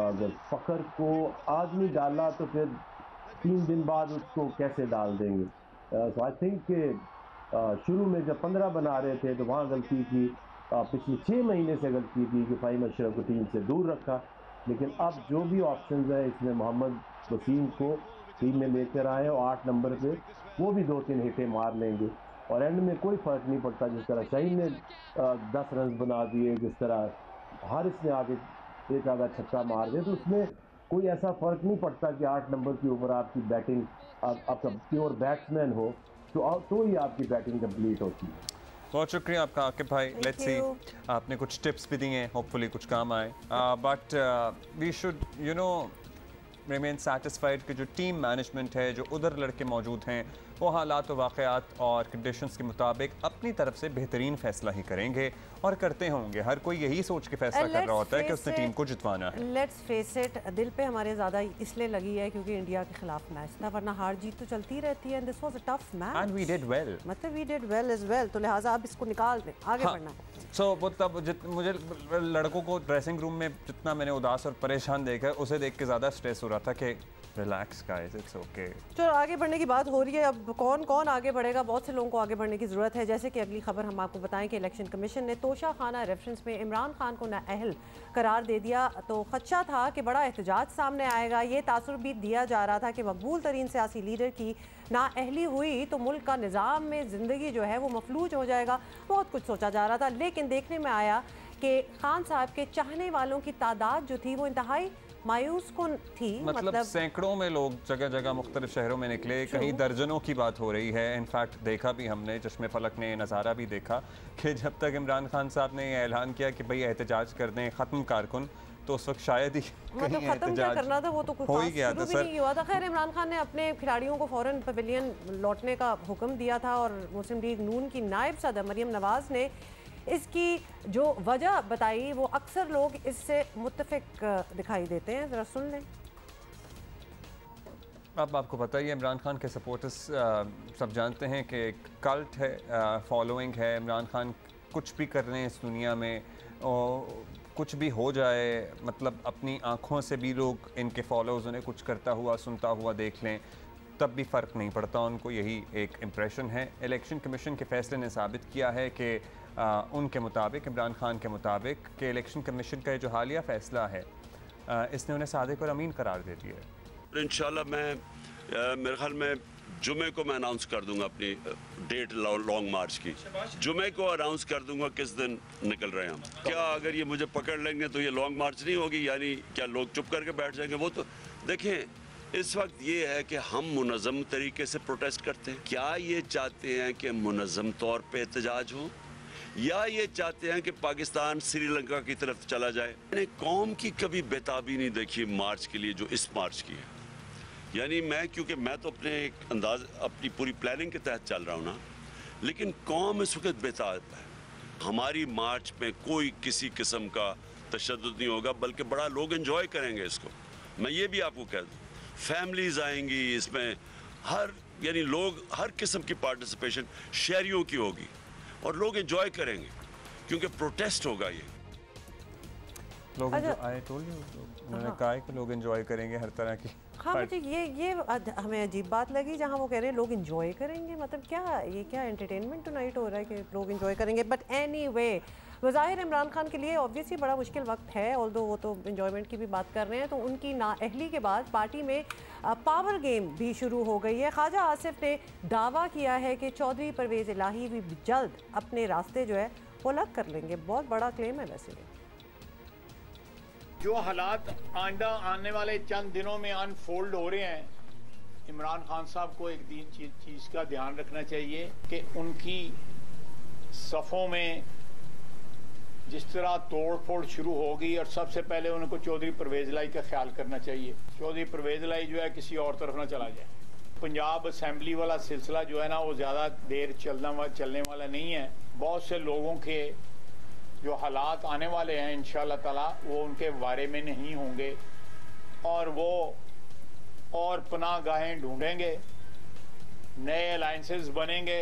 अगर फ़खर को आज नहीं डाला तो फिर 3 दिन बाद उसको कैसे डाल देंगे? सो आई थिंक कि शुरू में जब 15 बना रहे थे तो वहाँ गलती की, पिछले 6 महीने से गलती की कि फ़हीम अशरफ को टीम से दूर रखा। लेकिन अब जो भी ऑप्शंस है इसमें मोहम्मद वसीम को टीम में लेकर आए और 8 नंबर पे वो भी 2-3 हिटें मार लेंगे और एंड में कोई फ़र्क नहीं पड़ता। जिस तरह शाहीन ने 10 रन बना दिए, जिस तरह हारिस ने आगे एक आधा छक्का मार दिया, तो उसमें कोई ऐसा फ़र्क नहीं पड़ता कि 8 नंबर के ऊपर आपकी बैटिंग, आपका प्योर बैट्समैन हो तो ही आपकी बैटिंग कंप्लीट होती है। बहुत शुक्रिया आपका आकिब भाई। लेट्स सी, आपने कुछ टिप्स भी दिए हैं, होपफुली कुछ काम आए, but we should remain satisfied कि जो टीम मैनेजमेंट है, जो उधर लड़के मौजूद हैं वो हालात वाक़यात और कंडीशंस के मुताबिक अपनी तरफ से बेहतरीन फ़ैसला ही करेंगे और करते होंगे। हर कोई यही सोच के फैसला कर रहा होता है कि उसने टीम को जितवाना है। लेट्स फेस इट, दिल पे हमारे ज़्यादा इसलिए लगी है क्योंकि इंडिया के खिलाफ मैच था, वरना हार जीत तो चलती रहती है। This was a tough match and we did well, मतलब we did well as well, तो लिहाजा आप इसको निकाल दें, आगे बढ़ना। सो वो तब मुझे लड़कों को ड्रेसिंग रूम में जितना मैंने उदास और परेशान देखा, उसे देख के ज़्यादा स्ट्रेस हो रहा था कि रिलैक्स गाइस, इट्स ओके। चलो आगे बढ़ने की बात हो रही है, अब कौन कौन आगे बढ़ेगा, बहुत से लोगों को आगे बढ़ने की ज़रूरत है। जैसे कि अगली खबर हम आपको बताएं कि इलेक्शन कमीशन ने तोशा खाना रेफरेंस में इमरान खान को नाअहल करार दे दिया, तो खदशा था कि बड़ा एहतजाज सामने आएगा। ये तासुर भी दिया जा रहा था कि मकबूल तरीन सियासी लीडर की नाअहली हुई तो मुल्क का निज़ाम में ज़िंदगी जो है वो मफलूज हो जाएगा। बहुत कुछ सोचा जा रहा था, लेकिन देखने में आया कि खान साहब के चाहने वालों की तादाद जो थी वो इंतहाई मायूस कुन थी। मतलब सैकड़ों में लोग जगह जगह मुख्तलिफ शहरों में निकले, कहीं दर्जनों की बात हो रही है। इनफैक्ट देखा भी हमने, चश्मे फलक ने नज़ारा भी देखा कि जब तक इमरान खान साहब ने यह ऐलान किया कि भाई एहतजाज कर दें, ख़त्म कारकुन, तो उस वक्त शायद ही मतलब खत्म क्या करना था, वो तो कुछ हो ही गया था सर। नहीं हुआ था। खैर इमरान खान ने अपने खिलाड़ियों को फ़ौरन पवेलियन लौटने का हुक्म दिया था और मुस्लिम लीग नून की नायब सदर मरियम नवाज़ ने इसकी जो वजह बताई, वो अक्सर लोग इससे मुत्तफिक दिखाई देते हैं। ज़रा सुन लें। अब आपको पता ही है इमरान खान के सपोर्टर्स सब जानते हैं कि कल्ट है, फॉलोइंग है। इमरान खान कुछ भी कर रहे हैं इस दुनिया में, और कुछ भी हो जाए, मतलब अपनी आँखों से भी लोग इनके फॉलोअर्स उन्हें कुछ करता हुआ सुनता हुआ देख लें, तब भी फ़र्क नहीं पड़ता उनको। यही एक इम्प्रेशन है। इलेक्शन कमीशन के फैसले ने साबित किया है कि उनके मुताबिक, इमरान खान के मुताबिक, कि इलेक्शन कमीशन का जो हालिया फ़ैसला है इसने उन्हें सादिक और अमीन करार दे दिया है। इंशाल्लाह मैं मेरे ख्याल में जुमे को मैं अनाउंस कर दूंगा अपनी डेट लॉन्ग मार्च की। जुमे को अनाउंस कर दूंगा किस दिन निकल रहे हैं हम। क्या अगर ये मुझे पकड़ लेंगे तो ये लॉन्ग मार्च नहीं होगी, यानी क्या लोग चुप करके बैठ जाएंगे? वो तो देखें, इस वक्त ये है कि हम मुनज़्ज़म तरीके से प्रोटेस्ट करते हैं। क्या ये चाहते हैं कि मुनज़्ज़म तौर पे एहतजाज हो, या ये चाहते हैं कि पाकिस्तान श्रीलंका की तरफ चला जाए? मैंने कौम की कभी बेताबी नहीं देखी मार्च के लिए जो इस मार्च की है। यानी क्योंकि मैं तो अपने एक अंदाज, अपनी पूरी प्लानिंग के तहत चल रहा हूँ ना, लेकिन कौम इस वक्त बेताब है। हमारी मार्च में कोई किसी किस्म का तशद्दुद नहीं होगा, बल्कि बड़ा लोग एंजॉय करेंगे इसको। मैं ये भी आपको कह दूँ, फैमिलीज आएंगी इसमें, यानी लोग हर किस्म की पार्टिसिपेशन शहरियों की होगी और लोग एंजॉय करेंगे क्योंकि प्रोटेस्ट होगा। ये लोग उन्होंने कहा है कि लोग एंजॉय करेंगे हर तरह की। हाँ, मुझे ये हमें अजीब बात लगी जहाँ वो कह रहे हैं लोग एंजॉय करेंगे। मतलब क्या एंटरटेनमेंट टुनाइट हो रहा है कि लोग एंजॉय करेंगे? बट एनीवे, ज़ाहिर इमरान खान के लिए ऑब्वियसली बड़ा मुश्किल वक्त है, ऑल्दो वो तो एंजॉयमेंट की भी बात कर रहे हैं। तो उनकी नाअहली के बाद पार्टी में पावर गेम भी शुरू हो गई है। ख्वाजा आसिफ ने दावा किया है कि चौधरी परवेज़ इलाही भी जल्द अपने रास्ते जो है वो अलग कर लेंगे। बहुत बड़ा क्लेम है वैसे। जो हालात आइंदा आने वाले चंद दिनों में अनफोल्ड हो रहे हैं, इमरान खान साहब को एक चीज़ का ध्यान रखना चाहिए कि उनकी सफ़ों में जिस तरह तोड़ फोड़ शुरू होगी, और सबसे पहले उनको चौधरी परवेज़ इलाही का ख्याल करना चाहिए। चौधरी परवेज़ इलाही जो है किसी और तरफ ना चला जाए। पंजाब असेंबली वाला सिलसिला जो है ना, वो ज़्यादा देर चलने वाला नहीं है। बहुत से लोगों के जो हालात आने वाले हैं इंशाअल्लाह ताला वो उनके बारे में नहीं होंगे, और वो और पनाह गाहें ढूंढेंगे, नए अलायंसेस बनेंगे।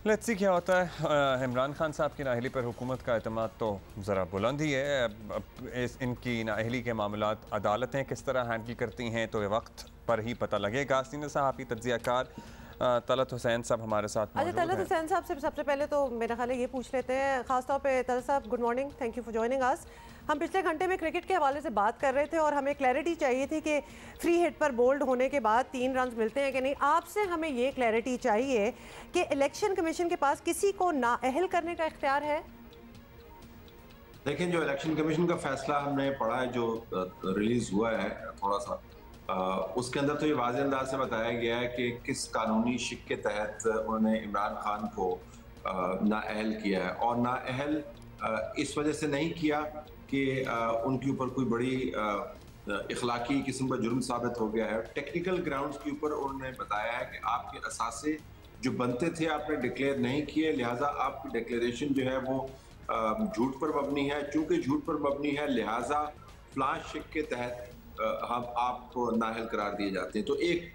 लेट्स सी क्या होता है। इमरान खान साहब की नाअहली पर हुकूमत का एतमाद तो ज़रा बुलंद ही है। इनकी नाअहली के मामलात अदालतें किस तरह हैंडल करती हैं तो ये वक्त पर ही पता लगेगा। सीनियर सहाफ़ी तज्ज़ियाकार तलत हुसैन साहब हमारे साथ मौजूद हैं। तलत हुसैन साहब से सबसे पहले तो मेरा ख्याल है ये पूछ लेते हैं, खासतौर पे तलत साहब, good morning, thank you for joining us. हम पिछले घंटे में क्रिकेट के हवाले से बात कर रहे थे और हमें क्लैरिटी चाहिए थी कि फ्री हिट पर बोल्ड होने के बाद 3 रन मिलते हैं कि नहीं। आपसे हमें ये क्लैरिटी चाहिए कि इलेक्शन कमीशन के पास किसी को नाअहल करने का इख्तियार है? लेकिन जो इलेक्शन कमीशन का फैसला हमने पढ़ा है, जो रिलीज हुआ है थोड़ा सा, उसके अंदर तो ये वाज़ेह अंदाज से बताया गया है कि किस कानूनी शिक के तहत उन्होंने इमरान खान को नाअहल किया है। और नाअहल इस वजह से नहीं किया कि उनके ऊपर कोई बड़ी इखलाकी किस्म का जुर्म साबित हो गया है। टेक्निकल ग्राउंड्स के ऊपर उन्होंने बताया है कि आपके असासे जो बनते थे आपने डिक्लेयर नहीं किए, लिहाजा आपकी डिक्लेरेशन जो है वो झूठ पर मबनी है। चूंकि झूठ पर मबनी है लिहाजा फलां शिक के तहत हम आपको नाअहल करार दिए जाते हैं। तो एक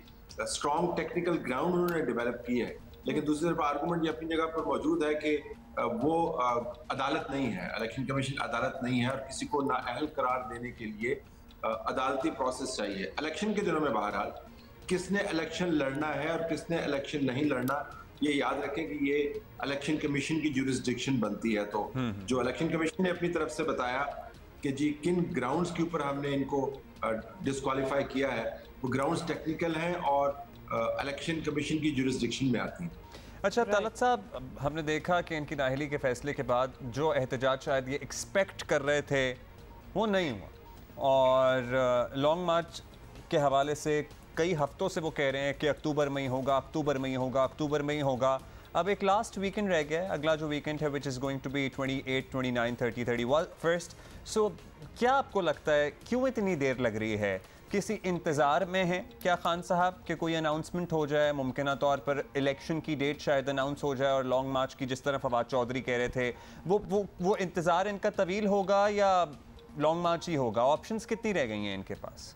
स्ट्रॉन्ग टेक्निकल ग्राउंड उन्होंने डेवलप किया है, लेकिन दूसरी तरफ आर्गूमेंट ये अपनी जगह पर मौजूद है कि वो अदालत नहीं है, इलेक्शन कमीशन अदालत नहीं है और किसी को नाअहल करार देने के लिए अदालती प्रोसेस चाहिए। इलेक्शन के दिनों में बहरहाल किसने इलेक्शन लड़ना है और किसने इलेक्शन नहीं लड़ना, ये याद रखें कि ये इलेक्शन कमीशन की जुरिस्डिक्शन बनती है। तो जो इलेक्शन कमीशन ने अपनी तरफ से बताया कि जी किन ग्राउंड्स के ऊपर हमने इनको डिस्क्वालीफाई किया है, वो ग्राउंड्स टेक्निकल हैं और इलेक्शन कमीशन की जुरिस्डिक्शन में आती हैं। अच्छा तलत साहब, हमने देखा कि इनकी नाअहली के फैसले के बाद जो एहतजाज शायद ये एक्सपेक्ट कर रहे थे वो नहीं हुआ और लॉन्ग मार्च के हवाले से कई हफ्तों से वो कह रहे हैं कि अक्टूबर में ही होगा, अक्टूबर में ही होगा, अक्टूबर में ही होगा। अब एक लास्ट वीकेंड रह गया है, अगला जो वीकेंड है which is going to be 28, 29, 30, 31 so क्या आपको लगता है क्यों इतनी देर लग रही है? किसी इंतज़ार में है क्या खान साहब कि कोई अनाउंसमेंट हो जाए, मुमकिन तौर पर इलेक्शन की डेट शायद अनाउंस हो जाए और लॉन्ग मार्च की जिस तरह फवाद चौधरी कह रहे थे वो इंतज़ार इनका तवील होगा या लॉन्ग मार्च ही होगा? ऑप्शंस कितनी रह गई हैं इनके पास?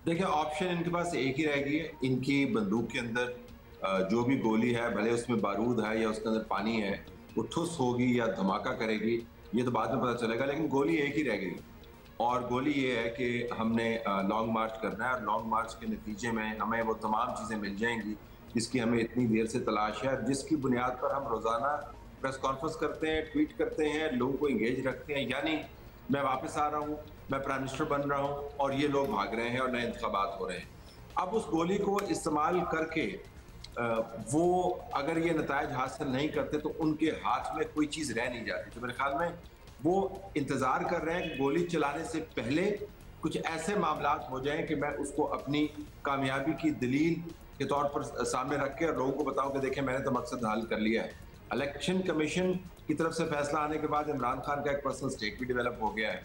देखिए ऑप्शन इनके पास एक ही रह गई है। इनकी बंदूक के अंदर जो भी गोली है, भले उसमें बारूद है या उसके अंदर पानी है, वो ठुस होगी या धमाका करेगी ये तो बाद में पता चलेगा, लेकिन गोली एक ही रह गई और गोली ये है कि हमने लॉन्ग मार्च करना है और लॉन्ग मार्च के नतीजे में हमें वो तमाम चीज़ें मिल जाएंगी जिसकी हमें इतनी देर से तलाश है, जिसकी बुनियाद पर हम रोज़ाना प्रेस कॉन्फ्रेंस करते हैं, ट्वीट करते हैं, लोगों को इंगेज रखते हैं। यानी मैं वापस आ रहा हूँ, मैं प्राइम मिनिस्टर बन रहा हूँ और ये लोग भाग रहे हैं और नए इंतखाबात हो रहे हैं। अब उस गोली को इस्तेमाल करके वो अगर ये नतायज हासिल नहीं करते तो उनके हाथ में कोई चीज़ रह नहीं जाती। तो मेरे ख्याल में वो इंतज़ार कर रहे हैं कि गोली चलाने से पहले कुछ ऐसे मामलात हो जाएं कि मैं उसको अपनी कामयाबी की दलील के तौर पर सामने रख के और लोगों को बताऊं कि देखें मैंने तो मकसद हाल कर लिया है। इलेक्शन कमीशन की तरफ से फैसला आने के बाद इमरान खान का एक पर्सनल स्टेक भी डेवलप हो गया है।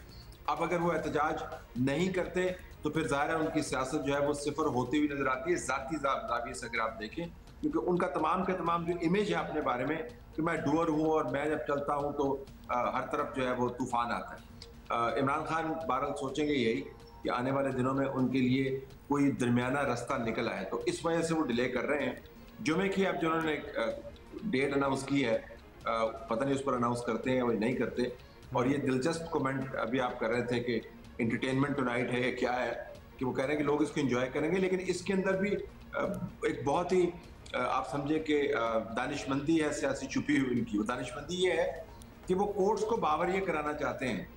अब अगर वो एहतजाज नहीं करते तो फिर ज़ाहिर है उनकी सियासत जो है वो सिफर होती हुई नजर आती है ज़ाती जाविये से अगर आप देखें, क्योंकि उनका तमाम के तमाम जो इमेज है अपने बारे में कि मैं डूअर हूँ और मैं जब चलता हूँ तो हर तरफ जो है वो तूफान आता है। इमरान खान बहरहाल सोचेंगे यही कि आने वाले दिनों में उनके लिए कोई दरमियाना रास्ता निकल आए, तो इस वजह से वो डिले कर रहे हैं। जुमे की अब जो उन्होंने डेट अनाउंस की है, पता नहीं उस पर अनाउंस करते हैं या नहीं करते। और ये दिलचस्प कमेंट अभी आप कर रहे थे कि एंटरटेनमेंट टुनाइट है या क्या है, कि वो कह रहे हैं कि लोग इसको एंजॉय करेंगे, लेकिन इसके अंदर भी एक बहुत ही आप समझे कि दानिशमंदी है सियासी छुपी हुई उनकी। वो दानिशमंदी ये है कि वो कोर्ट्स को बावर ये कराना चाहते हैं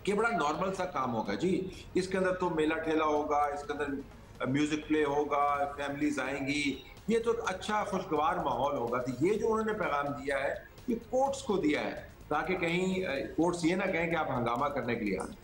कि बड़ा नॉर्मल सा काम होगा जी, इसके अंदर तो मेला ठेला होगा, इसके अंदर म्यूजिक प्ले होगा, फैमिलीज आएंगी, ये तो अच्छा खुशगवार माहौल होगा। तो ये जो उन्होंने पैगाम दिया है ये कोर्ट्स को दिया है ताकि कहीं कोर्ट्स ये ना कहें कि आप हंगामा करने के लिए आए।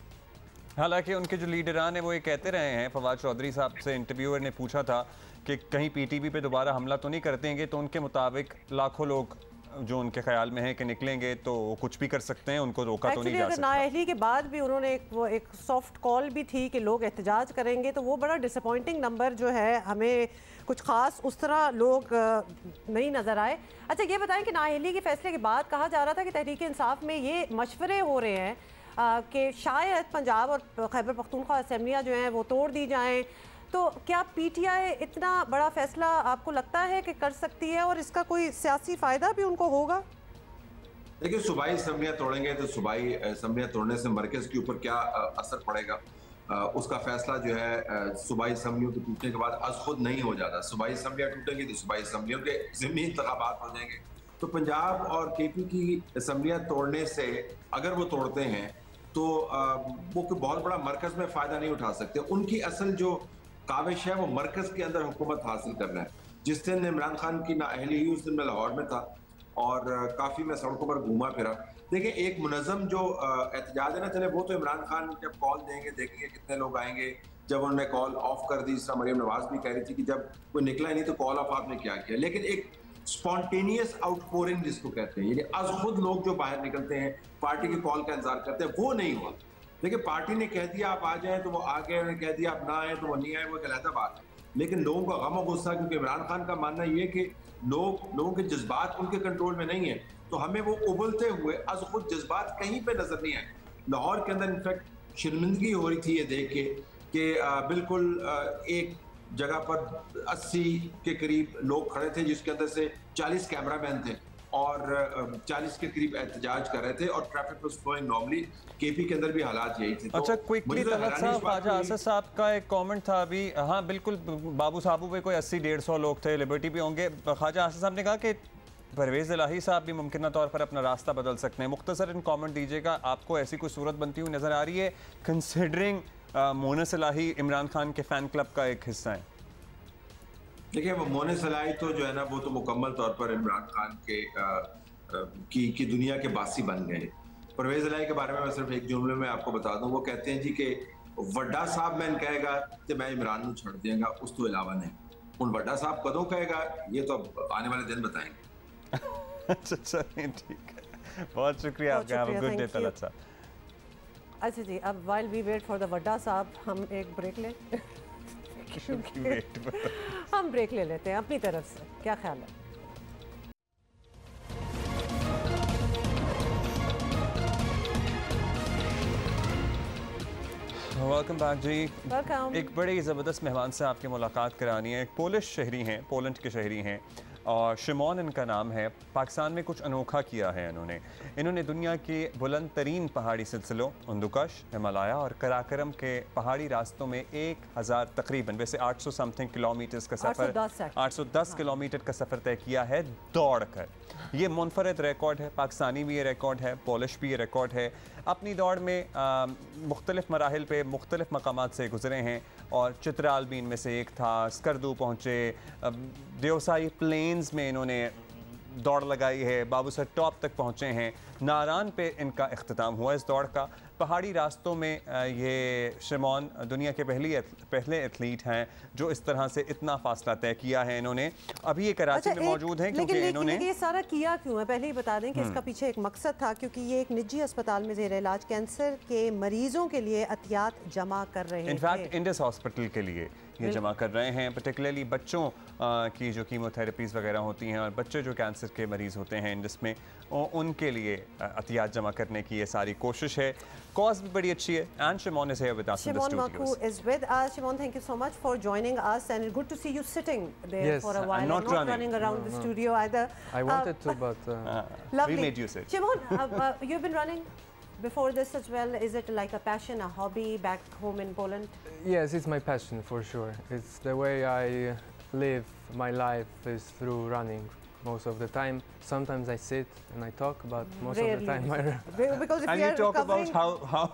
हालांकि उनके जो लीडरान हैं वो ये कहते रहे हैं, फवाद चौधरी साहब से इंटरव्यूअर ने पूछा था कि कहीं पीटीवी पे दोबारा हमला तो नहीं कर देंगे, तो उनके मुताबिक लाखों लोग जो उनके ख्याल में है कि निकलेंगे तो कुछ भी कर सकते हैं, उनको रोका तो नहीं जा सकता। नाअहली के बाद भी उन्होंने एक सॉफ्ट कॉल भी थी कि लोग एहतजाज करेंगे, तो वो बड़ा डिसअपॉइंटिंग नंबर जो है, हमें कुछ ख़ास उस तरह लोग नहीं नज़र आए। अच्छा ये बताएं कि नाअहली के फैसले के बाद कहा जा रहा था कि तहरीक इंसाफ में ये मशवरे हो रहे हैं कि शायद पंजाब और खैबर पख्तूनख्वा असेंबलियाँ जो हैं वो तोड़ दी जाएँ, तो क्या पीटीआई इतना बड़ा फैसला आपको लगता है कि कर सकती है और इसका कोई सियासी फ़ायदा भी उनको होगा? देखिए सूबाई असेंबलियाँ तोड़ेंगे तो सूबाई असेंबलियाँ तोड़ने से मरकज़ के ऊपर क्या असर पड़ेगा, उसका फैसला जो है सूबाई असेंबलियों के टूटने के बाद अज खुद नहीं हो जाता। सूबाई असेंबलियाँ टूटेंगी तो सूबाई असेंबलियों के ज़िमनी इंतखाबात हो जाएंगे। तो पंजाब और केपी की असेंबलियाँ तोड़ने से अगर वो तोड़ते हैं तो वो कोई बहुत बड़ा मरकज़ में फ़ायदा नहीं उठा सकते। उनकी असल जो काविश है वो मरकज़ के अंदर हुकूमत हासिल करना है। जिस दिन इमरान खान की नाअहली हुई उस दिन मैं लाहौर में था और काफ़ी मैं सड़कों पर घूमा फिरा। देखिए एक मुनज़्ज़म जो एहतजाज है ना, चले वो तो इमरान खान जब कॉल देंगे देखेंगे कितने लोग आएंगे। जब उन्होंने कॉल ऑफ कर दी, जिस तरह मरियम नवाज भी कह रही थी कि जब कोई निकला ही नहीं तो कॉल ऑफ आपने क्या किया, लेकिन एक स्पॉन्टेनियस आउटपोरिंग जिसको कहते हैं, यानी आज खुद लोग जो बाहर निकलते हैं पार्टी की कॉल का इंतजार करते हैं, वो नहीं हुआ। देखिए पार्टी ने कह दिया आप आ जाएं तो वो आ गए, उन्होंने कह दिया आप ना आए तो वो नहीं आए, वो कहलाता बात है। लेकिन लोगों का गम और गुस्सा, क्योंकि इमरान खान का मानना ये कि लोगों के जज्बात उनके कंट्रोल में नहीं है, तो हमें वो उबलते हुए अज खुद जज्बात कहीं पे नजर नहीं आए। लाहौर के अंदर इनफैक्ट शर्मिंदगी हो रही थी ये देख के कि बिल्कुल एक जगह पर 80 के करीब लोग खड़े थे जिसके अंदर से 40 कैमरामैन थे और 40 के करीब एहतजाज कर रहे थे और traffic was flowing normally. KP के अंदर भी हालात यही थे। अच्छा, क्विकली तलत साहब, ख्वाजा आसिफ साहब का एक कमेंट था अभी। हाँ बिल्कुल, बाबू साहबू पे कोई 80-150 लोग थे, लिबर्टी भी होंगे। ख्वाजा आसिफ साहब ने कहा कि परवेज़ इलाही साहब भी मुमकिन तौर पर अपना रास्ता बदल सकते हैं। मुख्तसर इन कमेंट दीजिएगा, आपको ऐसी कोई सूरत बनती हुई नज़र आ रही है कंसिडरिंग मोनस इलाही इमरान खान के फ़ैन क्लब का एक हिस्सा है? देखिए वो मोनस इलाही तो जो है ना वो तो मुकम्मल तौर पर इमरान खान के की दुनिया के बासी बन गए। परवेज़ इलाही के बारे में मैं सिर्फ एक जुमले में आपको बता दूं, वो कहते हैं जी कि वड्डा साहब मैंने कहेगा कि मैं इमरान को छोड़ देंगे, उस तो अलावा नहीं। उन वड्डा साहब कदों कहेगा ये तो आने वाले दिन बताएंगे। अच्छा ठीक है, बहुत शुक्रिया आपका, have a good day Talat साहब। अच्छा जी, अब while we wait for the Wadda साहब हम एक ब्रेक लें। हम ब्रेक ले लेते हैं अपनी तरफ से, क्या ख्याल है? वेलकम बैक जी। वेलकम। एक बड़े ज़बरदस्त मेहमान से आपकी मुलाकात करानी है। एक पोलिश शहरी हैं, पोलैंड के शहरी हैं और शिमोन इनका नाम है। पाकिस्तान में कुछ अनोखा किया है इन्होंने दुनिया के बुलंद तरीन पहाड़ी सिलसिलों उन्दुकश, हिमालय और कराकरम के पहाड़ी रास्तों में 1000 तकरीबन वैसे 800 समथिंग किलोमीटर्स का सफ़र 810 किलोमीटर का सफ़र तय किया है दौड़ कर। ये मुनफरद रिकॉर्ड है, पाकिस्तानी भी ये रिकॉर्ड है, पोलिश भी ये रिकॉर्ड है। अपनी दौड़ में मुख्तलिफ मराहिल पे मुख्तलिफ मकामात से गुजरे हैं और चित्राल भी इनमें से एक था। स्कर्दू पहुँचे, देवसाई प्लेन्स में इन्होंने दौड़ लगाई है, बाबूसर टॉप तक पहुँचे हैं, नारान पे इनका इख्तिताम हुआ इस दौड़ का। पहाड़ी रास्तों में ये शिमोन दुनिया के पहले एथलीट हैं जो इस तरह से इतना फासला तय किया है इन्होंने। अभी ये कराची में मौजूद हैं क्योंकि इन्होंने ये सारा किया क्यों है, पहले ही बता दें कि इसका पीछे एक मकसद था, क्योंकि ये एक निजी अस्पताल में ज़ेर इलाज कैंसर के मरीजों के लिए अतियात जमा कर रहे हैं। इनफैक्ट इंडस हॉस्पिटल के लिए ये जमा कर रहे हैं, पर्टिकुलरली बच्चों की जो कीमोथेरेपीज़ वगैरह होती हैं और बच्चे जो कैंसर के मरीज़ होते हैं इंडस में, उनके लिए अतियात जमा करने की ये सारी कोशिश है। कॉज भी बड़ी अच्छी है। And Shimon is here with us in the studios. Shimon Maku is with us. Shimon, thank you so much for joining us, and it's good to see you sitting there for a while. I'm not running around the studio either. I wanted to, but lovely. We made you sit. Shimon, you've been running before this as well. Is it like a passion, a hobby back home in Poland? Yes, it's my passion for sure. It's the way I live my life is through running. Most of the time, sometimes I sit and I talk, but most of the time I run. Because if and you talk about how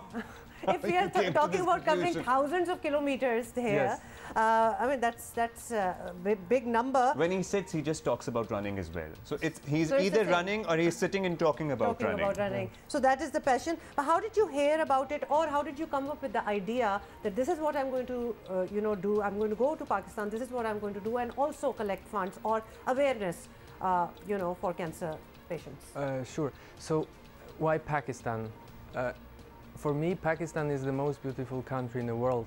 if we are talking about covering thousands of kilometers here, yes. I mean that's a big number. When he sits, he just talks about running as well. So he's so either running or he's sitting and talking about running. So that is the passion. But how did you hear about it, or how did you come up with the idea that this is what I'm going to do? I'm going to go to Pakistan. This is what I'm going to do, and also collect funds or awareness, for cancer patients. Sure. So why Pakistan? For me, Pakistan is the most beautiful country in the world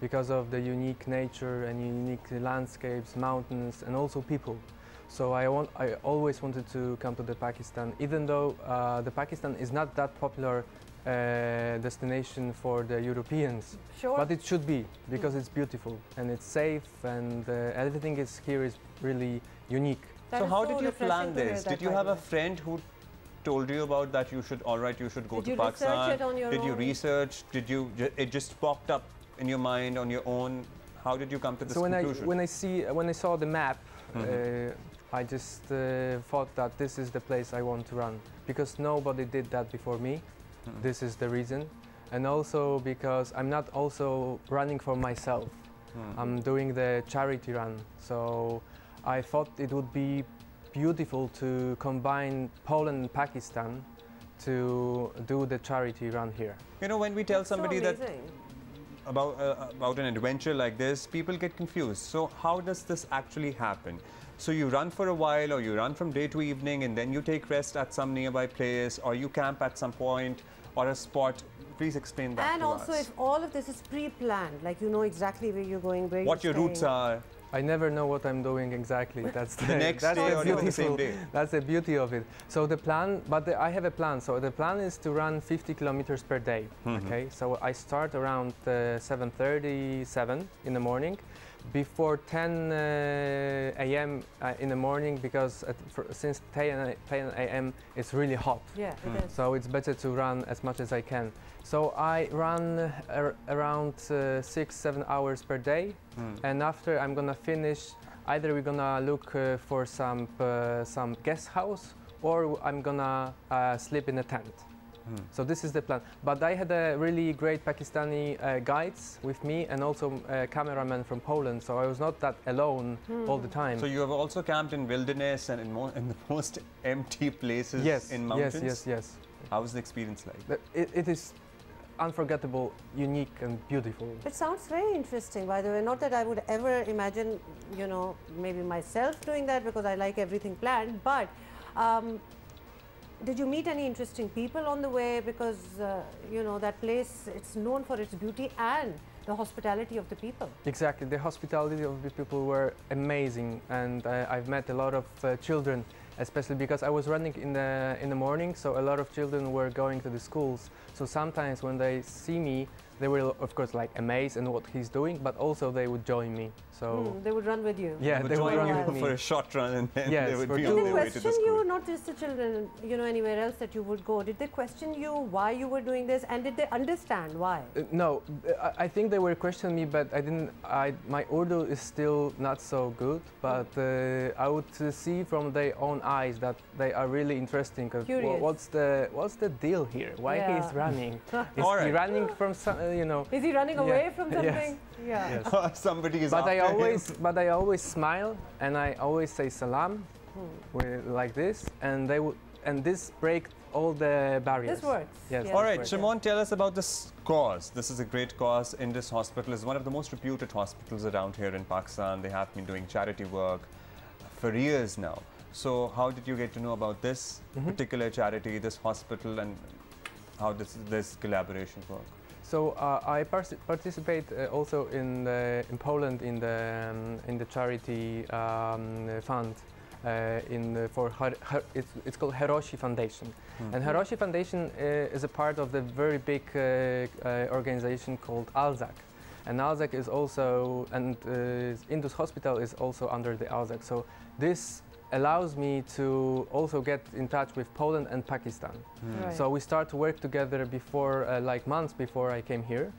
because of the unique nature and unique landscapes, mountains, and also people. So I always wanted to come to the Pakistan, even though the Pakistan is not that popular destination for the Europeans. Sure. But it should be, because it's beautiful and it's safe, and everything here is really unique. So how did you plan this? Did you have a friend who told you about that you should go to Pakistan? Did you research it on your own? Did you research? It just popped up in your mind on your own? How did you come to this conclusion? When I saw the map, I just thought that this is the place I want to run, because nobody did that before me. This is the reason. And also because I'm not also running for myself. I'm doing the charity run. So I thought it would be beautiful to combine Poland and Pakistan to do the charity run here. When we tell somebody that about an adventure like this, people get confused. So how does this actually happen? So you run for a while, or you run from day to evening, and then you take rest at some nearby place, or you camp at some point or a spot. Please explain that and to also, us. if all of this is pre-planned, like you know exactly where you're going, where What you're your routes are. I never know what I'm doing exactly. That's the next that's day the or even the same day. That's the beauty of it. So the plan, I have a plan. So the plan is to run 50 kilometers per day. Okay. So I start around 7:37 in the morning, before 10 a.m. In the morning, because since 10 a.m. it's really hot. Yeah, it is. So it's better to run as much as I can. So I run around 6-7 hours per day, and after I'm gonna finish, either we're gonna look for some guest house, or I'm gonna sleep in a tent. So this is the plan. But I had a really great Pakistani guides with me, and also a cameraman from Poland, so I was not that alone all the time. So you have also camped in wilderness and in the most empty places in mountains? Yes. How was the experience like? It is unforgettable, unique and beautiful. It sounds very interesting, by the way. Not that I would ever imagine, you know, maybe myself doing that, because I like everything planned, but did you meet any interesting people on the way? Because, you know, that place, it's known for its beauty and the hospitality of the people. Exactly. The hospitality of the people were amazing, and I've met a lot of children, especially because I was running in the morning, so a lot of children were going to the schools. So sometimes when they see me, they were of course like amazed at what he's doing, but also they would join me. So they would run with you. Yeah, they would run with me for a short run, and then yes, they would be Did on they their way to the question school. you, not just the children, you know, anywhere else that you would go? Did they question you why you were doing this, and did they understand why? No, I think they were questioning me, but I didn't. My Urdu is still not so good, but I would see from their own eyes that they are really interesting. What's the deal here? Why he's running? Is he running from some? You know? Is he running away from something? Yes. Yeah. Somebody is. But I always smile, and I always say salam, like this, and this breaks all the barriers. This works. Yes. Yes. All right, Shimon, tell us about this cause. This is a great cause. Indus Hospital is one of the most reputed hospitals around here in Pakistan. They have been doing charity work for years now. So how did you get to know about this particular charity, this hospital, and how does this collaboration work? So I participate also in Poland in the charity fund it's called Hiroshi Foundation, and Hiroshi Foundation is a part of the very big organization called ALSAC, and ALSAC is also, and Indus Hospital is also under the ALSAC. So this allows me to also get in touch with Poland and Pakistan. Right. So we start to work together before, like months before I came here,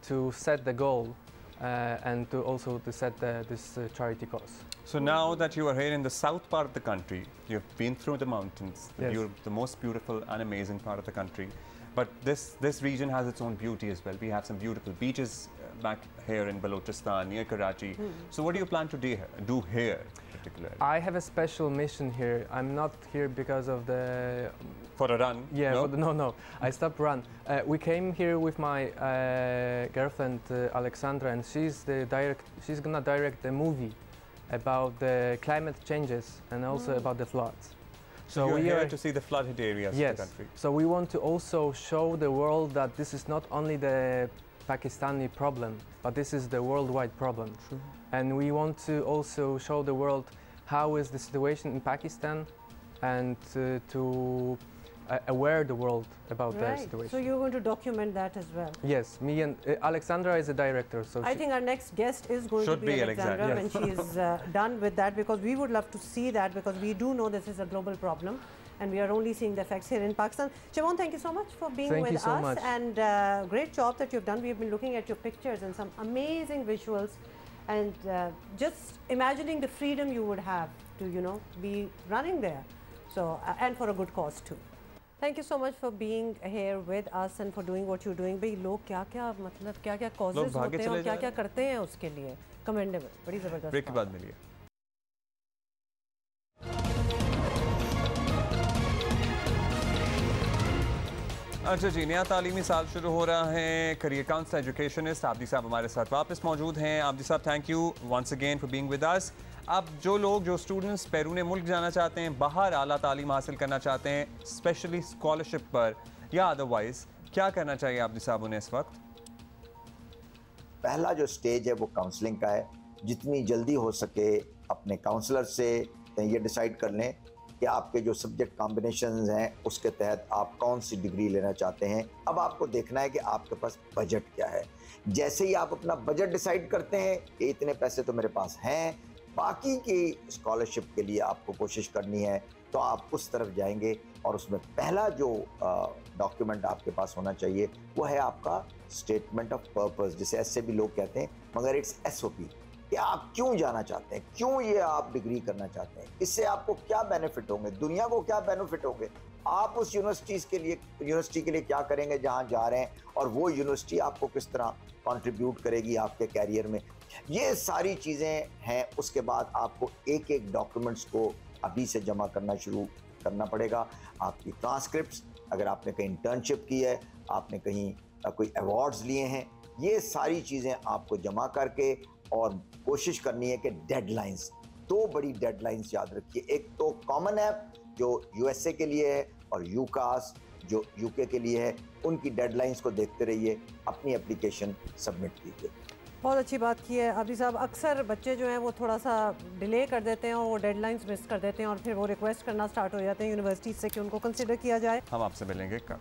to set the goal and to also to set this charity cause. So now that you are here in the south part of the country, you've been through the mountains, the most beautiful and amazing part of the country. But this region has its own beauty as well. We have some beautiful beaches back here in Balochistan, near Karachi. So what do you plan to do here particularly? I have a special mission here. I'm not here because of the... For a run? Yeah, no. I stopped run. We came here with my girlfriend Alexandra, and she's gonna direct a movie about the climate changes and also about the floods. So you're here to see the flooded areas of the country. So we want to also show the world that this is not only the Pakistani problem, but this is the worldwide problem. True. And we want to also show the world how is the situation in Pakistan, and to aware the world about the situation. So you're going to document that as well? Yes, me and Alexandra is a director. So I think our next guest is going to be Alexandra when she is done with that, because we would love to see that, because we do know this is a global problem and we are only seeing the effects here in Pakistan. Shimon, thank you so much for being with us, and great job that you've done. We've been looking at your pictures and some amazing visuals, and just imagining the freedom you would have to, you know, be running there. So, and for a good cause too. Thank you so much for being here with us and for doing what you're doing. भाई लोग क्या मतलब क्या causes होते हैं और क्या करते हैं उसके लिए, commendable, बड़ी ज़बरदस्त। ब्रेक के बाद मिलिए। अच्छा जी, नया तालीमी साल शुरू हो रहा है। करियर काउंसलर एजुकेशनिस्ट आबदी साहब हमारे साथ वापस मौजूद हैं। आबदी साहब, thank you once again for being with us. अब जो स्टूडेंट्स बैरून मुल्क जाना चाहते हैं, बाहर आला तालीम हासिल करना चाहते हैं, स्पेशली स्कॉलरशिप पर या अदरवाइज, क्या करना चाहिए आबदी साहब उन्हें इस वक्त? पहला जो स्टेज है वो काउंसलिंग का है। जितनी जल्दी हो सके अपने काउंसलर से ये डिसाइड कर लें कि आपके जो सब्जेक्ट कॉम्बिनेशंस हैं उसके तहत आप कौन सी डिग्री लेना चाहते हैं। अब आपको देखना है कि आपके पास बजट क्या है। जैसे ही आप अपना बजट डिसाइड करते हैं कि इतने पैसे तो मेरे पास हैं, बाकी की स्कॉलरशिप के लिए आपको कोशिश करनी है, तो आप उस तरफ जाएंगे। और उसमें पहला जो डॉक्यूमेंट आपके पास होना चाहिए वो है आपका स्टेटमेंट ऑफ पर्पस, जिसे ऐसे भी लोग कहते हैं, मगर इट्स SOP कि आप क्यों जाना चाहते हैं, क्यों ये आप डिग्री करना चाहते हैं, इससे आपको क्या बेनिफिट होंगे, दुनिया को क्या बेनिफिट होंगे, आप उस यूनिवर्सिटी के लिए क्या करेंगे जहां जा रहे हैं, और वो यूनिवर्सिटी आपको किस तरह कंट्रीब्यूट करेगी आपके कैरियर में। ये सारी चीज़ें हैं। उसके बाद आपको एक एक डॉक्यूमेंट्स को अभी से जमा करना शुरू करना पड़ेगा। आपकी ट्रांसक्रिप्ट्स, अगर आपने कहीं इंटर्नशिप की है, आपने कहीं कोई अवार्ड्स लिए हैं, ये सारी चीज़ें आपको जमा करके, और कोशिश करनी है कि डेडलाइंस, 2 बड़ी डेडलाइंस याद रखिए। एक तो कॉमन ऐप जो USA के लिए है, और यूकास जो UK के लिए है, उनकी डेडलाइंस को देखते रहिए, अपनी एप्लीकेशन सबमिट कीजिए। बहुत अच्छी बात की है आबदी साहब। अक्सर बच्चे जो हैं वो थोड़ा सा डिले कर देते हैं और वो डेडलाइंस मिस कर देते हैं, और फिर वो रिक्वेस्ट करना स्टार्ट हो जाते हैं यूनिवर्सिटी से कि उनको कंसिडर किया जाए। हम आपसे मिलेंगे कब?